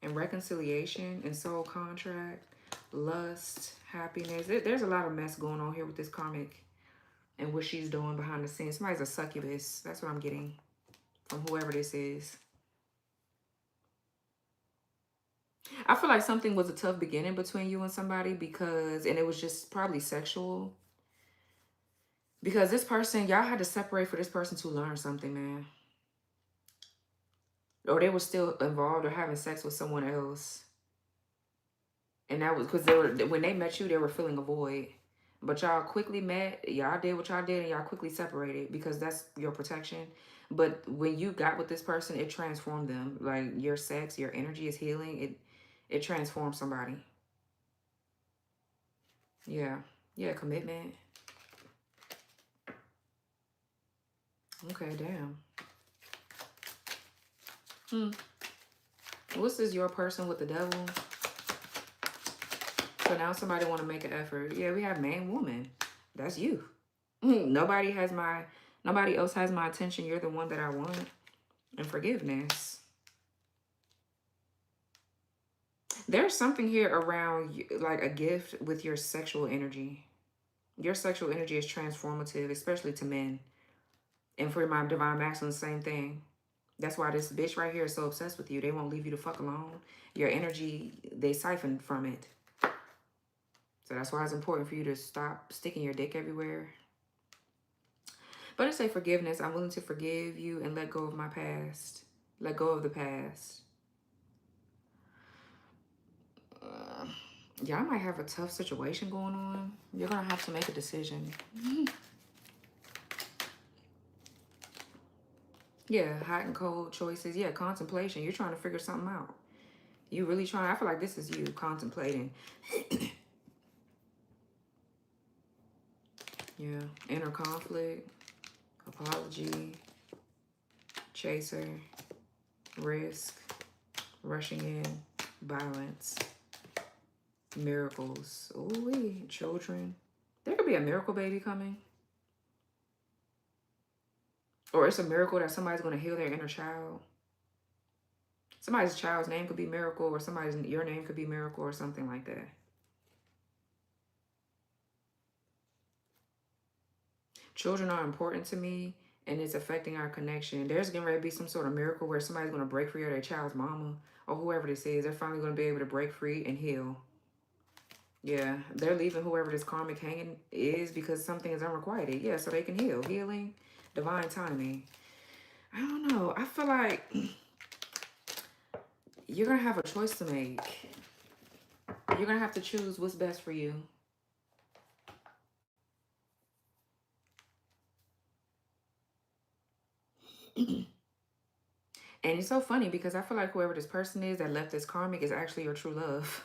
and reconciliation, and soul contract, lust, happiness. There's a lot of mess going on here with this karmic and what she's doing behind the scenes. Somebody's a succubus. That's what I'm getting from whoever this is. I feel like something was a tough beginning between you and somebody because, and it was just probably sexual. Because this person, y'all had to separate for this person to learn something, man. Or they were still involved or having sex with someone else. And that was because when they met you, they were feeling a void. But y'all quickly met, y'all did what y'all did, and y'all quickly separated because that's your protection. But when you got with this person, it transformed them. Like your sex, your energy is healing. It transforms somebody. Yeah. Yeah, commitment. Okay, damn. What's this, your person with the devil? So now somebody want to make an effort. Yeah, we have man, woman. That's you. Nobody else has my attention. You're the one that I want. And forgiveness. There's something here around like a gift with your sexual energy. Your sexual energy is transformative, especially to men. And for my divine masculine, same thing. That's why this bitch right here is so obsessed with you. They won't leave you the fuck alone. Your energy, they siphon from it. So that's why it's important for you to stop sticking your dick everywhere. But I say forgiveness. I'm willing to forgive you and let go of my past. Let go of the past. Y'all might have a tough situation going on. You're going to have to make a decision. Yeah, hot and cold choices. Yeah, contemplation. You're trying to figure something out. You really trying. I feel like this is you contemplating. Yeah, inner conflict, apology, chaser, risk, rushing in, violence, miracles. Ooh, children. There could be a miracle baby coming. Or it's a miracle that somebody's going to heal their inner child. Somebody's child's name could be Miracle, or your name could be Miracle, or something like that. Children are important to me, and it's affecting our connection. There's going to be some sort of miracle where somebody's going to break free of their child's mama, or whoever this is. They're finally going to be able to break free and heal. Yeah, they're leaving whoever this karmic hanging is because something is unrequited. Yeah, so they can heal. Healing, divine timing. I don't know. I feel like you're going to have a choice to make. You're going to have to choose what's best for you. And it's so funny because I feel like whoever this person is that left this karmic is actually your true love.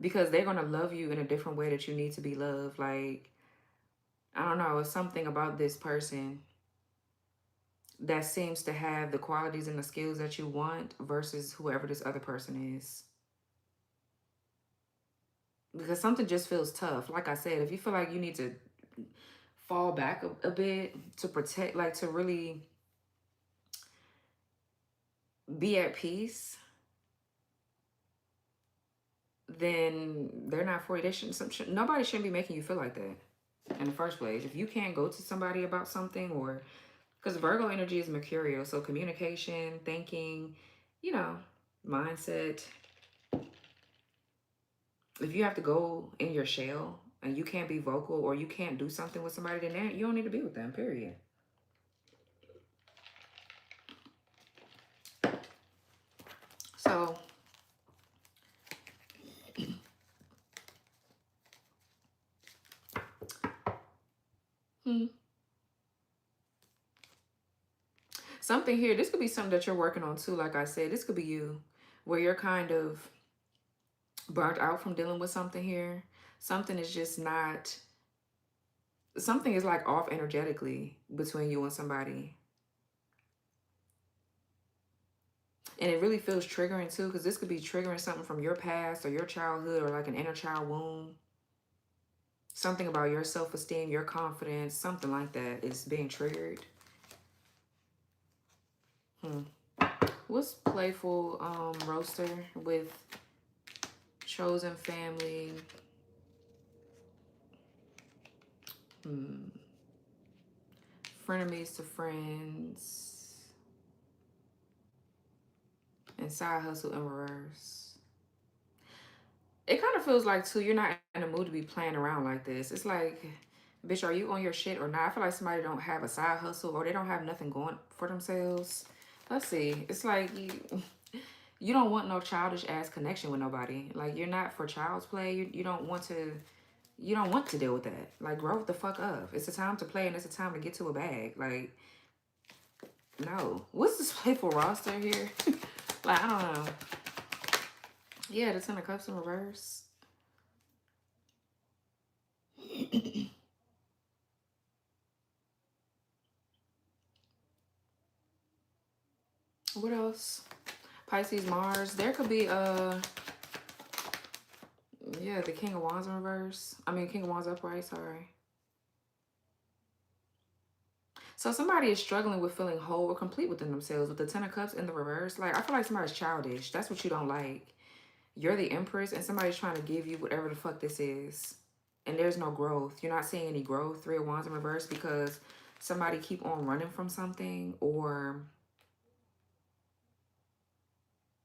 Because they're going to love you in a different way that you need to be loved. Like, I don't know. It's something about this person that seems to have the qualities and the skills that you want versus whoever this other person is. Because something just feels tough. Like I said, if you feel like you need to fall back a bit to protect, like to really be at peace, then they're not for you. Nobody shouldn't be making you feel like that in the first place. If you can't go to somebody about something, or because Virgo energy is mercurial, so communication, thinking, you know, mindset. If you have to go in your shell and you can't be vocal or you can't do something with somebody, then you don't need to be with them, period. So, something here, this could be something that you're working on too. Like I said, this could be you, where you're kind of burnt out from dealing with something here. Something is just not, something is like off energetically between you and somebody. And it really feels triggering too, because this could be triggering something from your past or your childhood or like an inner child wound. Something about your self-esteem, your confidence, something like that is being triggered. What's playful roaster with chosen family? Frenemies to friends. And side hustle in reverse. It kind of feels like, too, you're not in the mood to be playing around like this. It's like, bitch, are you on your shit or not? I feel like somebody don't have a side hustle or they don't have nothing going for themselves. Let's see. It's like you don't want no childish ass connection with nobody. Like, you're not for child's play. You don't want to deal with that. Like, grow the fuck up. It's a time to play and it's a time to get to a bag. Like, no. What's this playful roster here? Like, I don't know. Yeah, the Ten of Cups in reverse. What else? Pisces, Mars. There could be yeah, the King of Wands in reverse. I mean, King of Wands upright, sorry. So somebody is struggling with feeling whole or complete within themselves with the Ten of Cups in the reverse. Like, I feel like somebody's childish. That's what you don't like. You're the Empress and somebody's trying to give you whatever the fuck this is. And there's no growth. You're not seeing any growth. Three of Wands in reverse because somebody keep on running from something, or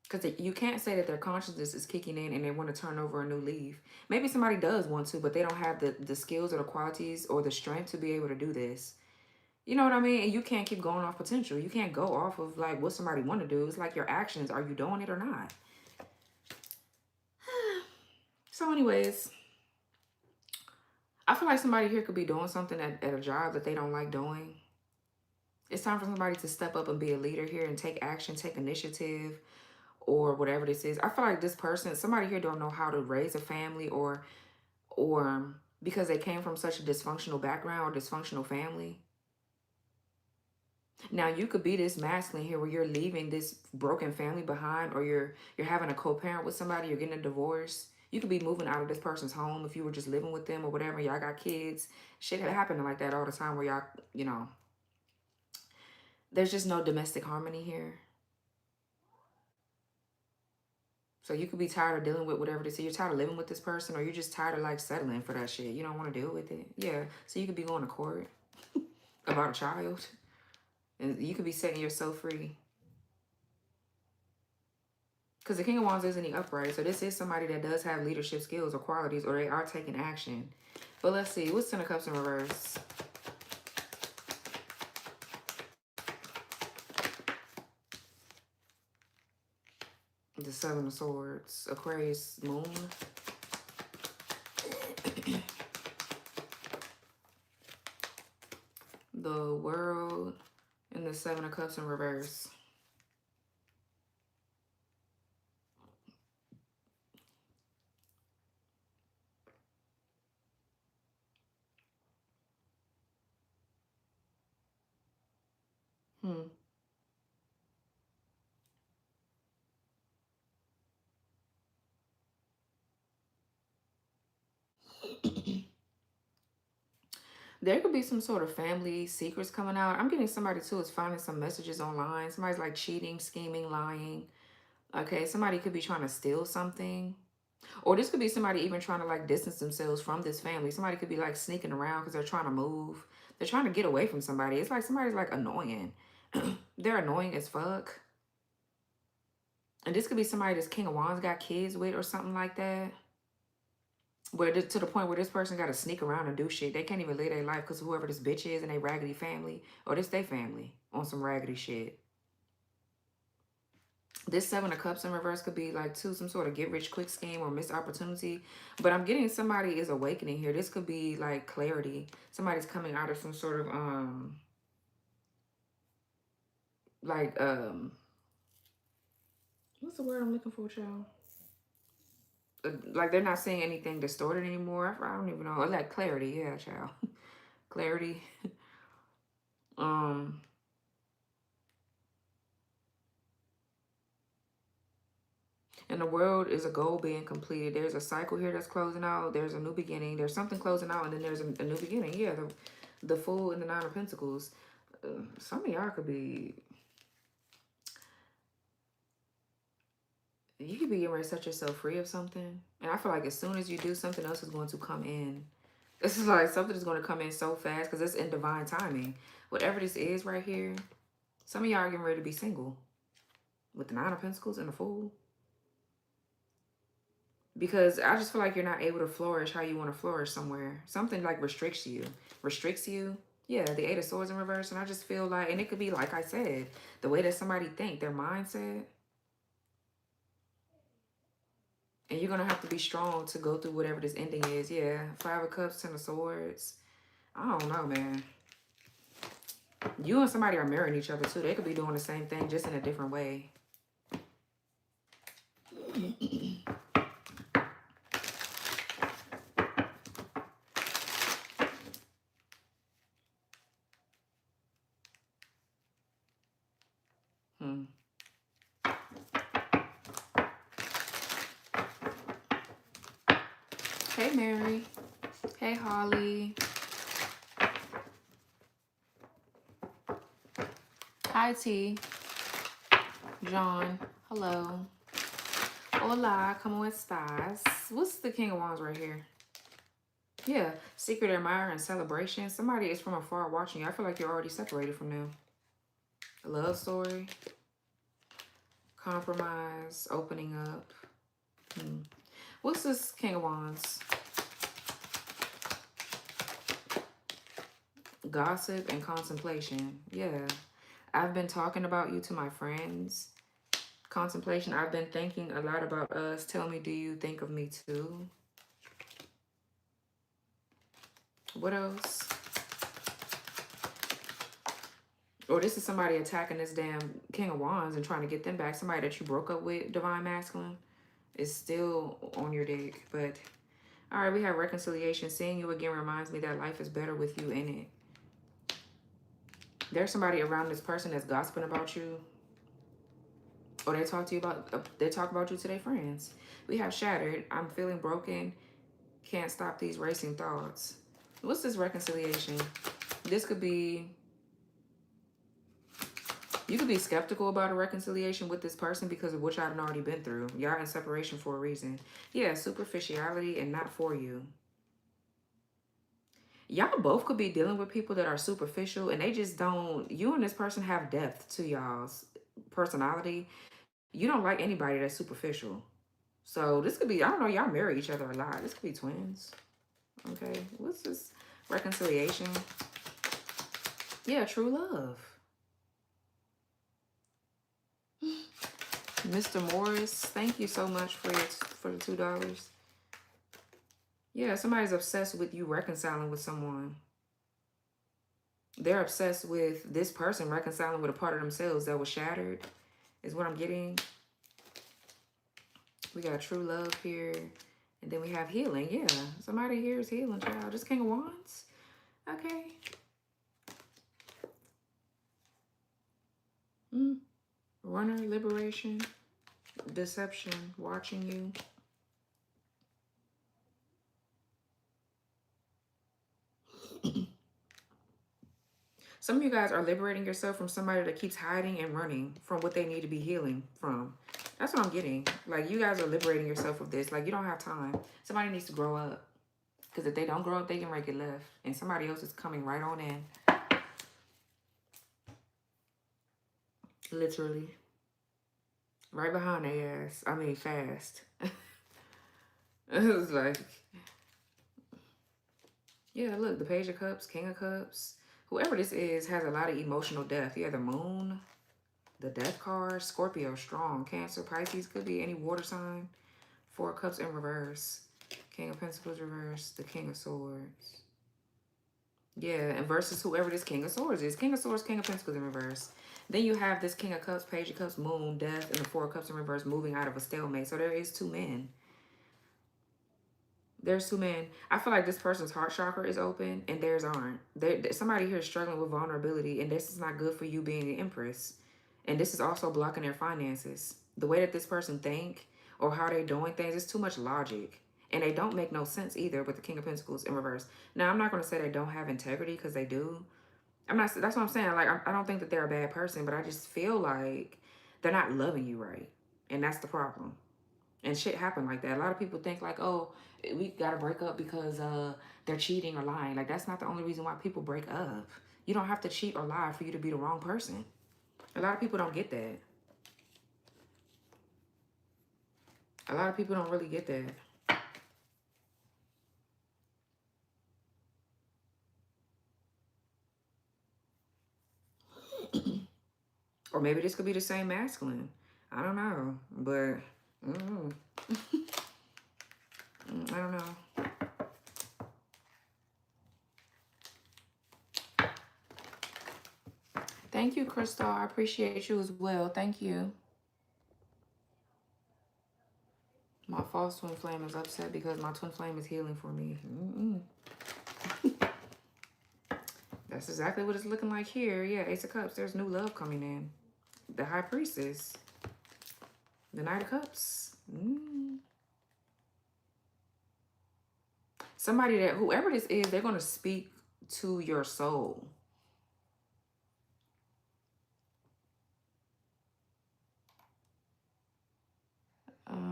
because you can't say that their consciousness is kicking in and they want to turn over a new leaf. Maybe somebody does want to, but they don't have the skills or the qualities or the strength to be able to do this. You know what I mean? And you can't keep going off potential. You can't go off of like what somebody want to do. It's like your actions. Are you doing it or not? So anyways, I feel like somebody here could be doing something at a job that they don't like doing. It's time for somebody to step up and be a leader here and take action, take initiative, or whatever this is. I feel like this person, somebody here don't know how to raise a family, or because they came from such a dysfunctional background or dysfunctional family. Now you could be this masculine here where you're leaving this broken family behind, or you're having a co-parent with somebody, you're getting a divorce. You could be moving out of this person's home if you were just living with them or whatever. Y'all got kids. Shit had happened like that all the time where y'all, you know, there's just no domestic harmony here. So you could be tired of dealing with whatever this is. You're tired of living with this person, or you're just tired of like settling for that shit. You don't want to deal with it. Yeah. So you could be going to court about a child. And you could be setting yourself free. Because the King of Wands isn't the upright. So this is somebody that does have leadership skills or qualities, or they are taking action. But let's see. What's Ten of Cups in reverse? The Seven of Swords. Aquarius moon. The World. And the Seven of Cups in reverse. There could be some sort of family secrets coming out. I'm getting somebody too is finding some messages online. Somebody's like cheating, scheming, lying. Okay, somebody could be trying to steal something. Or this could be somebody even trying to like distance themselves from this family. Somebody could be like sneaking around because they're trying to move. They're trying to get away from somebody. It's like somebody's like annoying. They're annoying as fuck. And this could be somebody this King of Wands got kids with or something like that. To the point where this person got to sneak around and do shit. They can't even live their life because whoever this bitch is and they raggedy family, or this they family on some raggedy shit. This Seven of Cups in reverse could be like some sort of get rich quick scheme or missed opportunity. But I'm getting somebody is awakening here. This could be like clarity. Somebody's coming out of some sort of what's the word I'm looking for, child? Like they're not seeing anything distorted anymore. I don't even know. Like clarity, yeah, child. Clarity. And the world is a goal being completed. There's a cycle here that's closing out. There's a new beginning. There's something closing out, and then there's a new beginning. Yeah, the Fool and the Nine of Pentacles. Some of y'all could be... You could be getting ready to set yourself free of something. And I feel like as soon as you do, something else is going to come in. This is like something is going to come in so fast because it's in divine timing. Whatever this is right here, some of y'all are getting ready to be single. With the Nine of Pentacles and the Fool. Because I just feel like you're not able to flourish how you want to flourish somewhere. Something like restricts you. Restricts you. Yeah, the Eight of Swords in reverse. And I just feel like, and it could be like I said, the way that somebody think, their mindset. And you're going to have to be strong to go through whatever this ending is. Yeah, Five of Cups, Ten of Swords. I don't know, man. You and somebody are mirroring each other too. They could be doing the same thing, just in a different way. Hey, Mary. Hey, Holly. Hi, T. John. Hello. Hola, ¿cómo estás? What's the King of Wands right here? Yeah, secret admirer and celebration. Somebody is from afar watching you. I feel like you're already separated from them. A love story. Compromise. Opening up. What's this King of Wands? Gossip and contemplation. Yeah. I've been talking about you to my friends. Contemplation. I've been thinking a lot about us. Tell me, do you think of me too? What else? Or this is somebody attacking this damn King of Wands and trying to get them back. Somebody that you broke up with, Divine Masculine, is still on your dick. But, all right, we have reconciliation. Seeing you again reminds me that life is better with you in it. There's somebody around this person that's gossiping about you. Or they talk to you about, they talk about you to their friends. We have shattered. I'm feeling broken. Can't stop these racing thoughts. What's this reconciliation? This could be, you could be skeptical about a reconciliation with this person because of what y'all already been through. Y'all in separation for a reason. Yeah, superficiality and not for you. Y'all both could be dealing with people that are superficial and they just don't, you and this person have depth to y'all's personality. You don't like anybody that's superficial. So this could be, I don't know, y'all marry each other a lot. This could be twins. Okay, what's this? Reconciliation. Yeah, true love. Mr. Morris, thank you so much for the $2. Yeah, somebody's obsessed with you reconciling with someone. They're obsessed with this person reconciling with a part of themselves that was shattered, is what I'm getting. We got true love here. And then we have healing. Yeah, somebody here is healing, child. This King of Wands. Okay. Runner, liberation, deception, watching you. Some of you guys are liberating yourself from somebody that keeps hiding and running from what they need to be healing from. That's what I'm getting. Like, you guys are liberating yourself of this. Like, you don't have time. Somebody needs to grow up. Because if they don't grow up, they can make it left. And somebody else is coming right on in. Literally. Right behind their ass. I mean, fast. It was like, Yeah, look, the Page of Cups, King of Cups. Whoever this is has a lot of emotional depth. Yeah, the Moon, the Death card, Scorpio, strong. Cancer, Pisces, could be any water sign. Four of Cups in reverse. King of Pentacles reverse. The King of Swords. Yeah, and versus whoever this King of Swords is. King of Swords, King of Pentacles in reverse. Then you have this King of Cups, Page of Cups, Moon, Death, and the Four of Cups in reverse moving out of a stalemate. So there is two men. There's two men. I feel like this person's heart chakra is open and theirs aren't. Somebody here is struggling with vulnerability, and this is not good for you being an Empress. And this is also blocking their finances. The way that this person think or how they're doing things is too much logic. And they don't make no sense either with the King of Pentacles in reverse. Now, I'm not going to say they don't have integrity, because they do. That's what I'm saying. Like, I don't think that they're a bad person, but I just feel like they're not loving you right. And that's the problem. And shit happen like that. A lot of people think like, oh, we gotta break up because they're cheating or lying. Like, that's not the only reason why people break up. You don't have to cheat or lie for you to be the wrong person. A lot of people don't get that. A lot of people don't really get that. Or maybe this could be the same masculine. I don't know. But I don't know. Thank you, Crystal. I appreciate you as well. Thank you. My false twin flame is upset because my twin flame is healing for me. That's exactly what it's looking like here. Yeah, Ace of Cups. There's new love coming in. The High Priestess. The Knight of Cups. Somebody that, whoever this is, they're going to speak to your soul.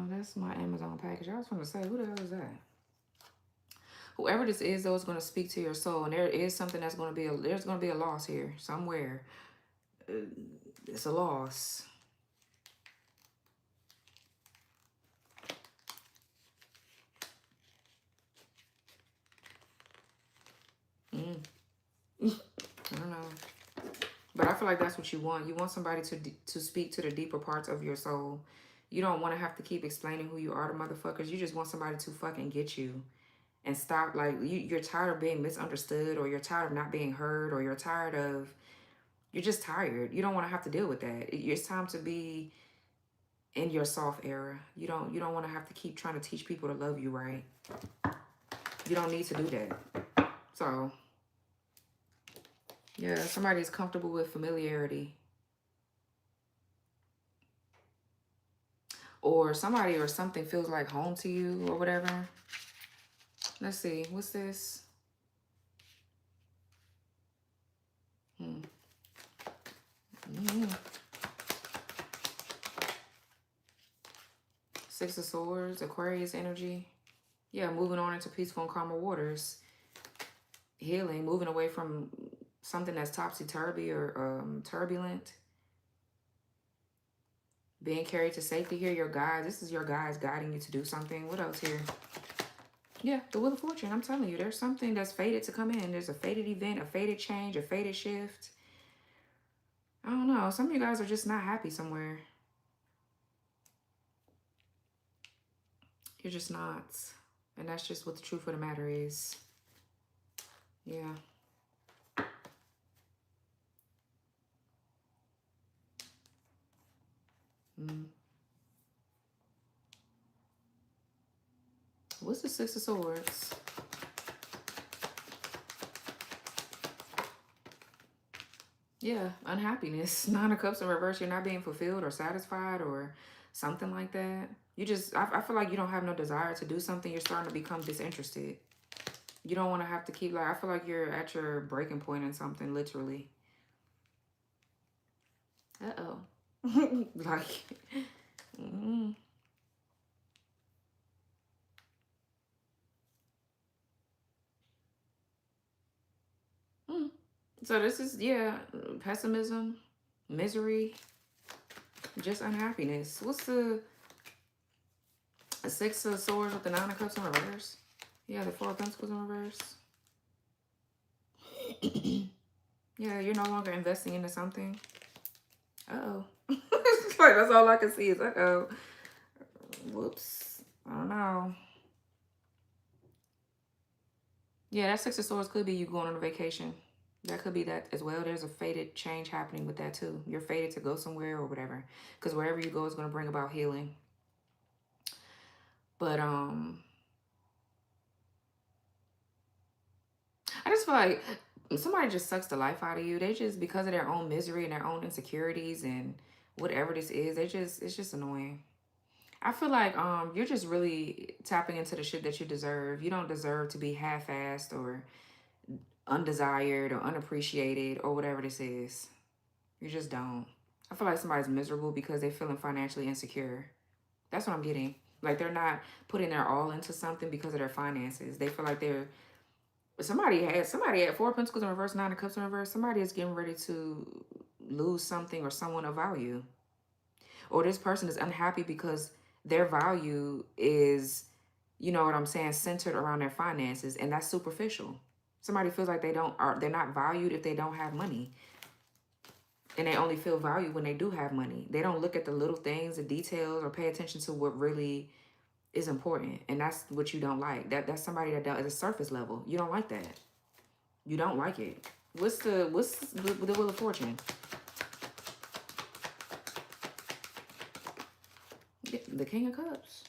That's my Amazon package. I was going to say, who the hell is that? Whoever this is, though, is going to speak to your soul. And there is something that's going to be, there's going to be a loss here somewhere. It's a loss. I don't know. But I feel like that's what you want. You want somebody to speak to the deeper parts of your soul. You don't want to have to keep explaining who you are to motherfuckers. You just want somebody to fucking get you. And stop, like, you're tired of being misunderstood, or you're tired of not being heard, or you're tired of, you're just tired. You don't want to have to deal with that. It's time to be in your soft era. You don't want to have to keep trying to teach people to love you, right? You don't need to do that. So, yeah, somebody's comfortable with familiarity. Or somebody or something feels like home to you or whatever. Let's see. What's this? Six of Swords, Aquarius energy. Yeah, moving on into peaceful and calmer waters. Healing, moving away from something that's topsy-turvy or turbulent. Being carried to safety here. Your guides. This is your guides guiding you to do something. What else here? Yeah, the Wheel of Fortune. I'm telling you, there's something that's fated to come in. There's a fated event, a fated change, a fated shift. I don't know. Some of you guys are just not happy somewhere. You're just not. And that's just what the truth of the matter is. Yeah. What's the Six of Swords? Yeah, unhappiness. Nine of Cups in reverse. You're not being fulfilled or satisfied or something like that. You just, I feel like you don't have no desire to do something. You're starting to become disinterested. You don't want to have to keep, like, I feel like you're at your breaking point in something, literally. Uh-oh. Like, So this is, yeah, pessimism, misery, just unhappiness. What's the Six of Swords with the Nine of Cups in reverse? Yeah, the Four of Pentacles in reverse. Yeah, you're no longer investing into something. Uh-oh. Like, that's all I can see is, uh-oh. Whoops. I don't know. Yeah, that Six of Swords could be you going on a vacation. That could be that as well. There's a fated change happening with that too. You're fated to go somewhere or whatever. Because wherever you go is going to bring about healing. But I just feel like somebody just sucks the life out of you. They just, because of their own misery and their own insecurities and whatever this is, it's just annoying. I feel like you're just really tapping into the shit that you deserve. You don't deserve to be half-assed or undesired or unappreciated or whatever this is. You just don't. I feel like somebody's miserable because they're feeling financially insecure. That's what I'm getting. Like, they're not putting their all into something because of their finances. They feel like they're somebody had Four of Pentacles in reverse, Nine of Cups in reverse. Somebody is getting ready to lose something or someone of value. Or this person is unhappy because their value is, you know what I'm saying, centered around their finances, and that's superficial. Somebody feels like they're not valued if they don't have money. And they only feel valued when they do have money. They don't look at the little things, the details, or pay attention to what really is important. And that's what you don't like. That's somebody that is a surface level. You don't like that. You don't like it. What's the Wheel of Fortune? The King of Cups.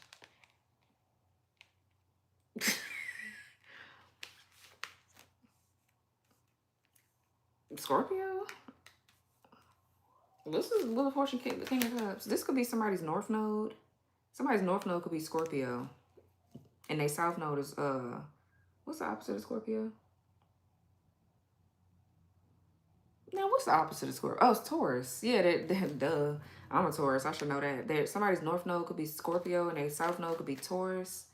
Scorpio? This is Wheel of Fortune, the King of Cups. This could be somebody's North Node. Somebody's North Node could be Scorpio. And their South Node is, what's the opposite of Scorpio? Now, what's the opposite of Scorpio? Oh, it's Taurus. Yeah, duh. I'm a Taurus. I should know that. Somebody's North Node could be Scorpio and their South Node could be Taurus.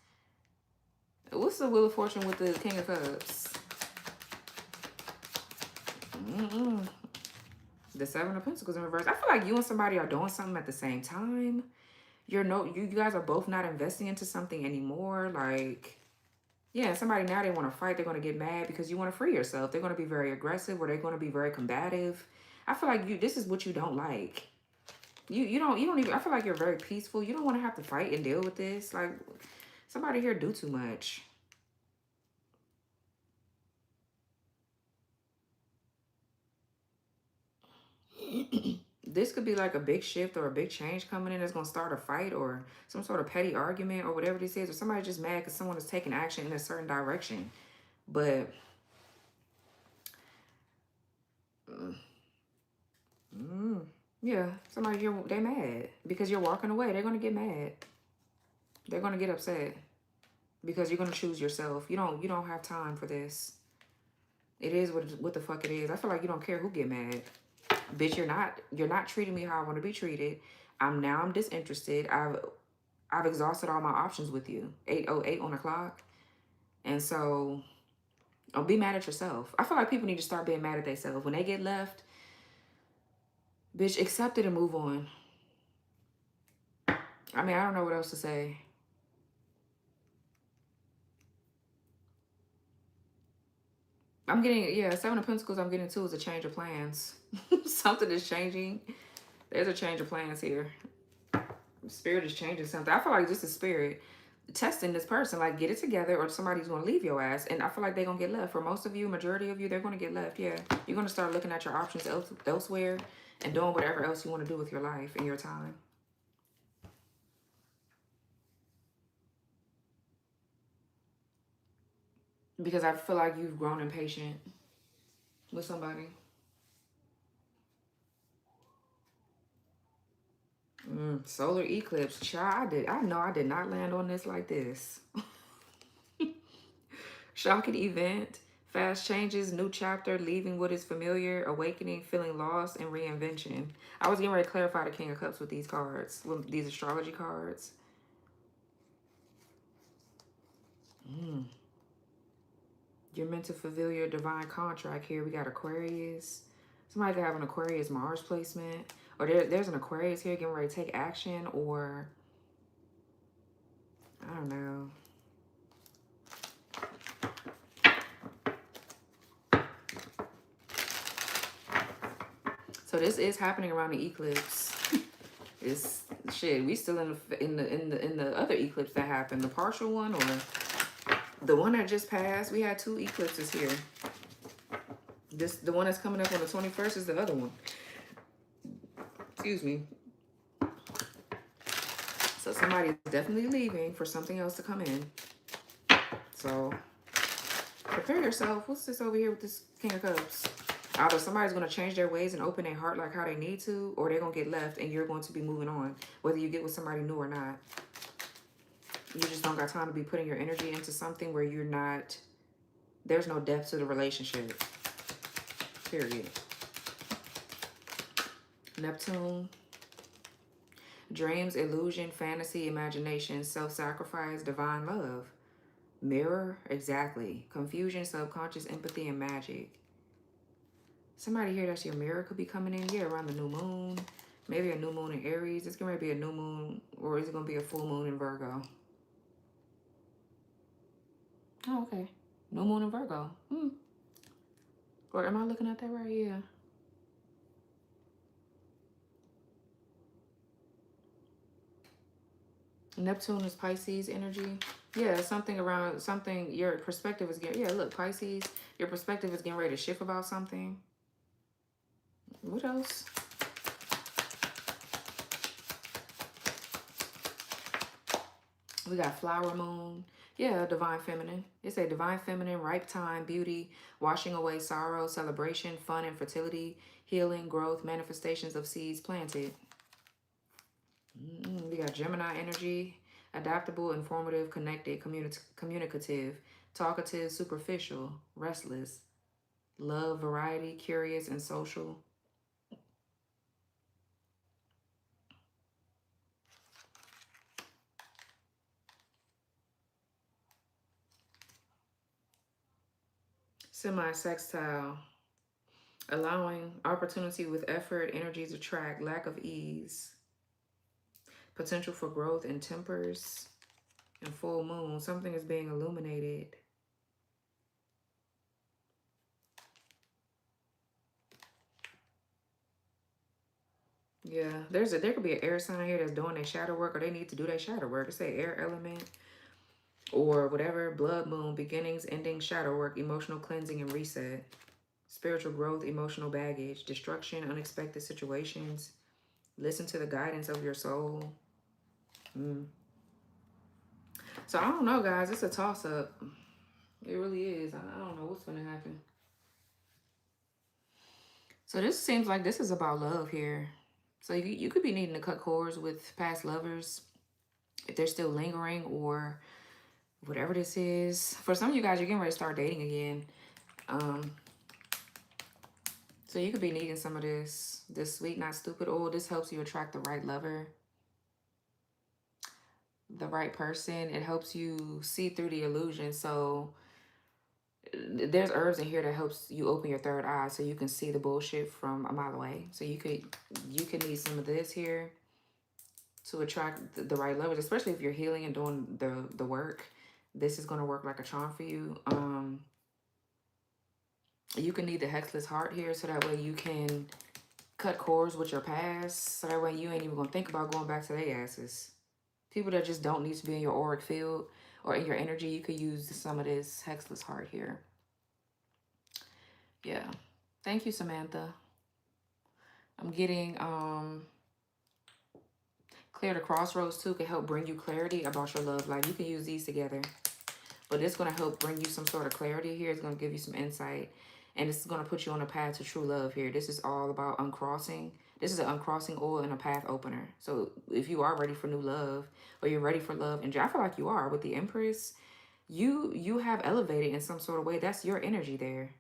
What's the Wheel of Fortune with the King of Cups? The Seven of Pentacles in reverse. I feel like you and somebody are doing something at the same time. You guys are both not investing into something anymore. Like, yeah, somebody now they want to fight. They're going to get mad because you want to free yourself. They're going to be very aggressive or they're going to be very combative. I feel like this is what you don't like. You don't even, I feel like you're very peaceful. You don't want to have to fight and deal with this. Like, somebody here do too much. This could be like a big shift or a big change coming in that's going to start a fight or some sort of petty argument or whatever this is. Or somebody just mad because someone is taking action in a certain direction. But yeah, somebody here, they mad because you're walking away. They're going to get mad. They're going to get upset because you're going to choose yourself. You don't have time for this. It is what the fuck it is. I feel like you don't care who get mad. Bitch, you're not treating me how I want to be treated. I'm disinterested. I've exhausted all my options with you. 8:08 on the clock. And so don't be mad at yourself. I feel like people need to start being mad at themselves. When they get left, bitch, accept it and move on. I mean, I don't know what else to say. I'm getting, yeah, Seven of Pentacles I'm getting too is a change of plans. Something is changing. There's a change of plans here. Spirit is changing something. I feel like this is spirit testing this person. Like, get it together or somebody's going to leave your ass. And I feel like they're going to get left. For most of you, majority of you, they're going to get left. Yeah. You're going to start looking at your options elsewhere and doing whatever else you want to do with your life and your time. Because I feel like you've grown impatient with somebody. Solar eclipse. Child, I know I did not land on this like this. Shocking event. Fast changes, new chapter, leaving what is familiar, awakening, feeling lost, and reinvention. I was getting ready to clarify the King of Cups with these cards, with these astrology cards. You're meant to fulfill your divine contract here. We got Aquarius. Somebody could have an Aquarius Mars placement. Or there's an Aquarius here getting ready to take action. Or, I don't know. So this is happening around the eclipse. It's shit. We still in the other eclipse that happened, the partial one or the one that just passed. We had 2 eclipses here. The one that's coming up on the 21st is the other one. Excuse me. So somebody's definitely leaving for something else to come in. So prepare yourself. What's this over here with this King of Cups? Either somebody's going to change their ways and open their heart like how they need to, or they're going to get left and you're going to be moving on, whether you get with somebody new or not. You just don't got time to be putting your energy into something where you're not, there's no depth to the relationship. Period. Neptune. Dreams, illusion, fantasy, imagination, self-sacrifice, divine love. Mirror, exactly. Confusion, subconscious, empathy, and magic. Somebody here, that's your mirror, could be coming in here around the new moon. Maybe a new moon in Aries. It's going to be a new moon, or is it going to be a full moon in Virgo? Oh, okay. New moon in Virgo. Or am I looking at that right? Yeah. Neptune is Pisces energy. Yeah, something around, something, your perspective is getting, yeah, look, Pisces, your perspective is getting ready to shift about something. What else? We got flower moon. Yeah, divine feminine. It's a divine feminine, ripe time, beauty, washing away sorrow, celebration, fun, and fertility, healing, growth, manifestations of seeds planted. We got Gemini energy, adaptable, informative, connected, communicative, talkative, superficial, restless, love, variety, curious, and social. Semi-sextile, allowing opportunity with effort, energies attract, lack of ease, potential for growth and tempers, and full moon. Something is being illuminated. Yeah, there could be an air sign here that's doing their shadow work, or they need to do their shadow work. It's an air element or whatever. Blood moon, beginnings, endings, shadow work, emotional cleansing and reset, spiritual growth, emotional baggage, destruction, unexpected situations. Listen to the guidance of your soul. So I don't know, guys. It's a toss-up. It really is. I don't know what's going to happen. So this seems like this is about love here. So you could be needing to cut cords with past lovers if they're still lingering, or whatever this is. For some of you guys, you're getting ready to start dating again. So you could be needing some of this sweet, not stupid oil. This helps you attract the right lover, the right person. It helps you see through the illusion. So there's herbs in here that helps you open your third eye so you can see the bullshit from a mile away. So you could need some of this here to attract the right lovers, especially if you're healing and doing the work. This is going to work like a charm for you. You can need the Hexless Heart here, so that way you can cut cords with your past, so that way you ain't even going to think about going back to their asses. People that just don't need to be in your auric field or in your energy, you could use some of this Hexless Heart here. Yeah. Thank you, Samantha. I'm getting Clear the Crossroads too, can help bring you clarity about your love life. You can use these together. But it's going to help bring you some sort of clarity here. It's going to give you some insight. And it's going to put you on a path to true love here. This is all about uncrossing. This is an uncrossing oil and a path opener. So if you are ready for new love, or you're ready for love, and I feel like you are with the Empress, you have elevated in some sort of way. That's your energy there.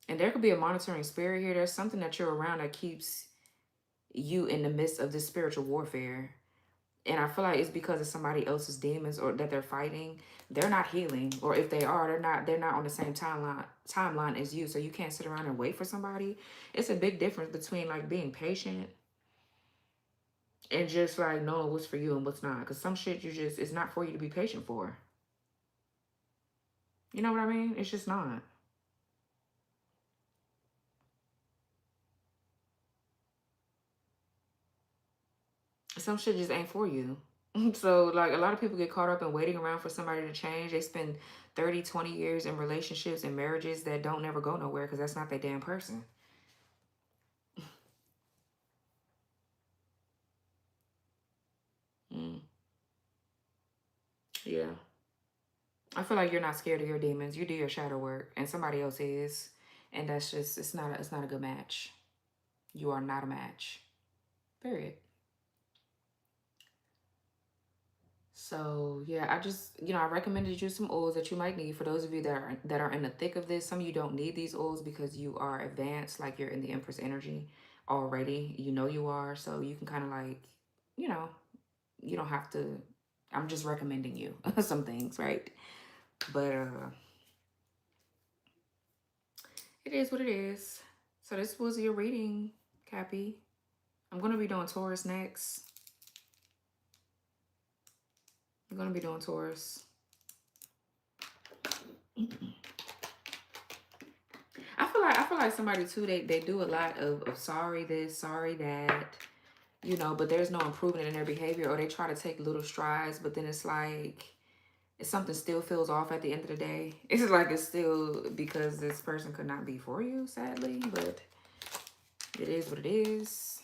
And there could be a monitoring spirit here. There's something that you're around that keeps you in the midst of this spiritual warfare. And I feel like it's because of somebody else's demons or that they're fighting. They're not healing, or if they are, they're not on the same timeline as you. So you can't sit around and wait for somebody. It's a big difference between like being patient and just like knowing what's for you and what's not. Because some shit it's not for you to be patient for. You know what I mean? It's just not. some shit just ain't for you. So like a lot of people get caught up in waiting around for somebody to change. They spend 30, 20 years in relationships and marriages that don't never go nowhere because that's not their damn person. Mm. Yeah. I feel like you're not scared of your demons. You do your shadow work and somebody else is. And that's just, it's not a good match. You are not a match. Period. So yeah, I just, I recommended you some oils that you might need for those of you that are in the thick of this. Some of you don't need these oils because you are advanced, like you're in the Empress energy already. You know you are, so you can kind of like, you know, you don't have to. I'm just recommending you some things, right? But it is what it is. So this was your reading, Cappy. I'm gonna be doing Taurus next. I'm gonna be doing Taurus. I feel like somebody too, they do a lot of sorry this, sorry that, but there's no improvement in their behavior, or they try to take little strides, but then it's like something still feels off at the end of the day. It's like it's still because this person could not be for you, sadly, but it is what it is.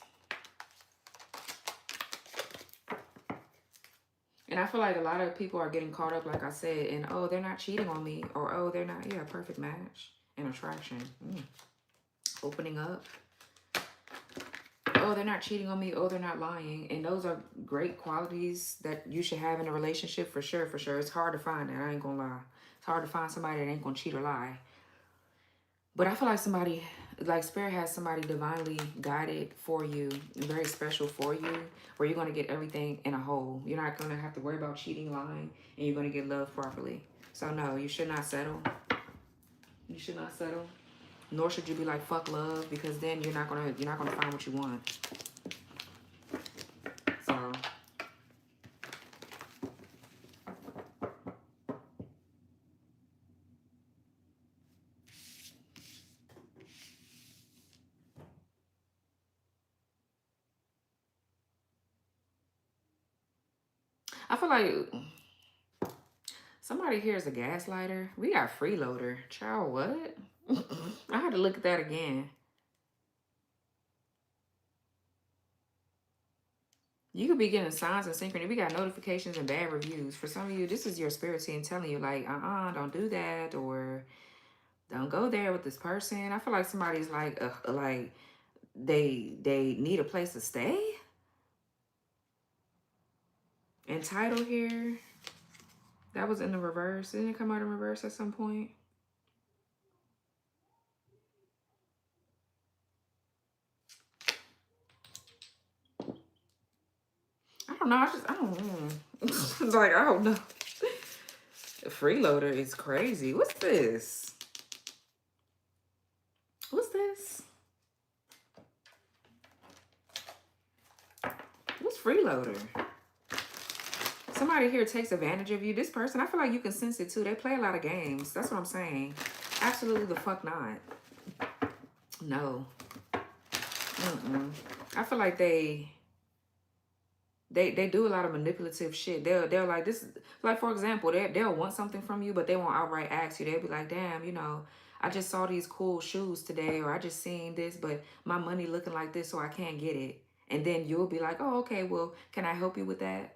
And I feel like a lot of people are getting caught up, like I said, in, oh, they're not cheating on me, or, oh, they're not, yeah, perfect match and attraction. Opening up. Oh, they're not cheating on me. Oh, they're not lying. And those are great qualities that you should have in a relationship, for sure, for sure. It's hard to find that, I ain't gonna lie. It's hard to find somebody that ain't gonna cheat or lie. But I feel like somebody, like Spirit has somebody divinely guided for you, very special for you, where you're going to get everything in a whole. You're not going to have to worry about cheating, lying, and you're going to get loved properly. So no, you should not settle. You should not settle. Nor should you be like, fuck love, because then you're not gonna find what you want. So I feel like somebody here is a gaslighter. We got freeloader. Child, what? I had to look at that again. You could be getting signs and synchrony. We got notifications and bad reviews. For some of you, this is your spirit team telling you, like, don't do that, or don't go there with this person. I feel like somebody's like they need a place to stay. And title here, that was in the reverse. Didn't it come out in reverse at some point? I don't know. I don't know. It's like, I don't know. The freeloader is crazy. What's this? What's this? What's freeloader? Somebody here takes advantage of you. This person, I feel like you can sense it too. They play a lot of games. That's what I'm saying. Absolutely the fuck not. No. I feel like they do a lot of manipulative shit. They're like this, like for example, they'll want something from you, but they won't outright ask you. They'll be like, damn, I just saw these cool shoes today, or I just seen this, but my money looking like this, so I can't get it. And then you'll be like, oh, okay, well, can I help you with that?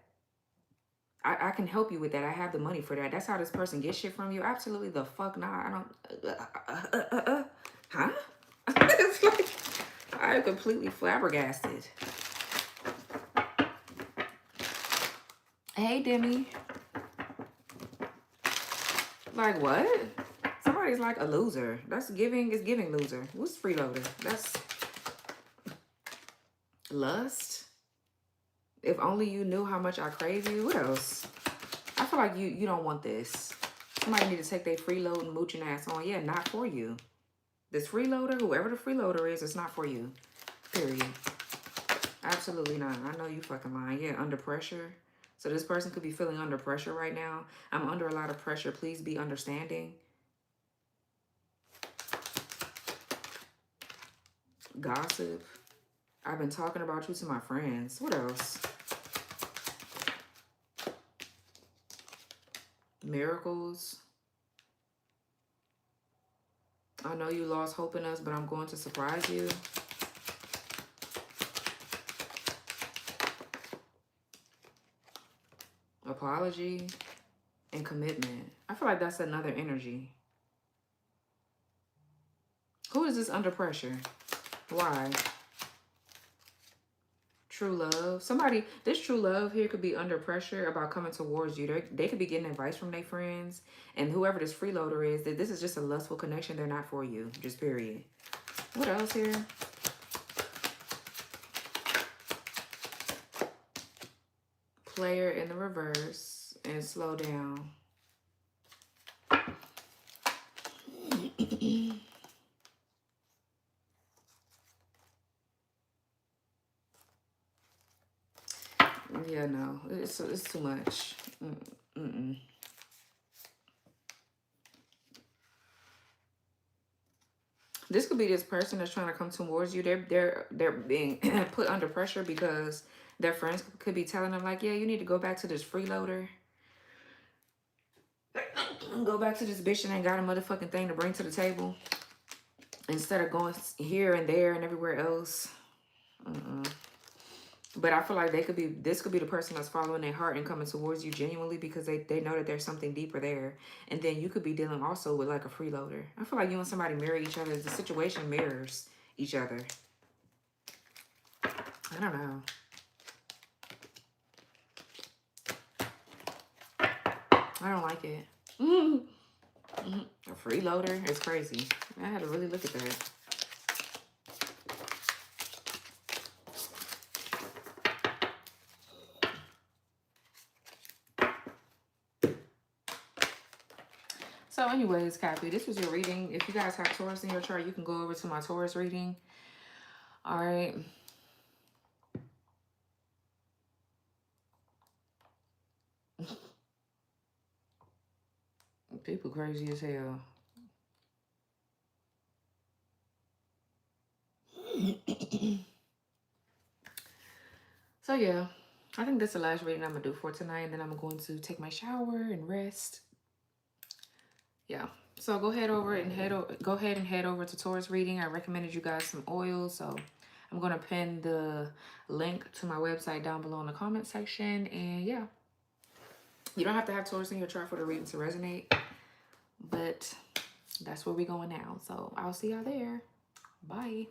I can help you with that. I have the money for that. That's how this person gets shit from you. Absolutely the fuck not. I don't. Huh? It's like, I'm completely flabbergasted. Hey, Demi. Like what? Somebody's like a loser. That's giving. Is giving loser. What's freeloader? That's lust. If only you knew how much I crave you. What else? I feel like you don't want this. Somebody need to take their freeload and mooching ass on. Yeah, not for you. This freeloader, whoever the freeloader is, it's not for you. Period. Absolutely not. I know you fucking lying. Yeah, under pressure. So this person could be feeling under pressure right now. I'm under a lot of pressure. Please be understanding. Gossip. I've been talking about you to my friends. What else? Miracles. I know you lost hope in us, but I'm going to surprise you. Apology and commitment. I feel like that's another energy. Who is this under pressure? Why? True love. Somebody, this true love here could be under pressure about coming towards you. They could be getting advice from their friends. And whoever this freeloader is, that this is just a lustful connection. They're not for you. Just period. What else here? Player in the reverse. And slow down. Yeah, no, it's too much. This could be this person that's trying to come towards you. They're being put under pressure because their friends could be telling them like, yeah, you need to go back to this freeloader. Go back to this bitch that ain't got a motherfucking thing to bring to the table. Instead of going here and there and everywhere else. But I feel like this could be the person that's following their heart and coming towards you genuinely because they know that there's something deeper there. And then you could be dealing also with like a freeloader. I feel like you and somebody mirror each other. The situation mirrors each other. I don't know. I don't like it. A freeloader is crazy. I had to really look at that. So anyways, Cappy, this was your reading. If you guys have Taurus in your chart, you can go over to my Taurus reading. All right. People crazy as hell. So yeah, I think that's the last reading I'm gonna do for tonight, and then I'm going to take my shower and rest. Yeah. So go ahead and head over to Taurus reading. I recommended you guys some oils, so I'm gonna pin the link to my website down below in the comment section. And yeah, you don't have to have Taurus in your chart for the reading to resonate, but that's where we're going now. So I'll see y'all there. Bye.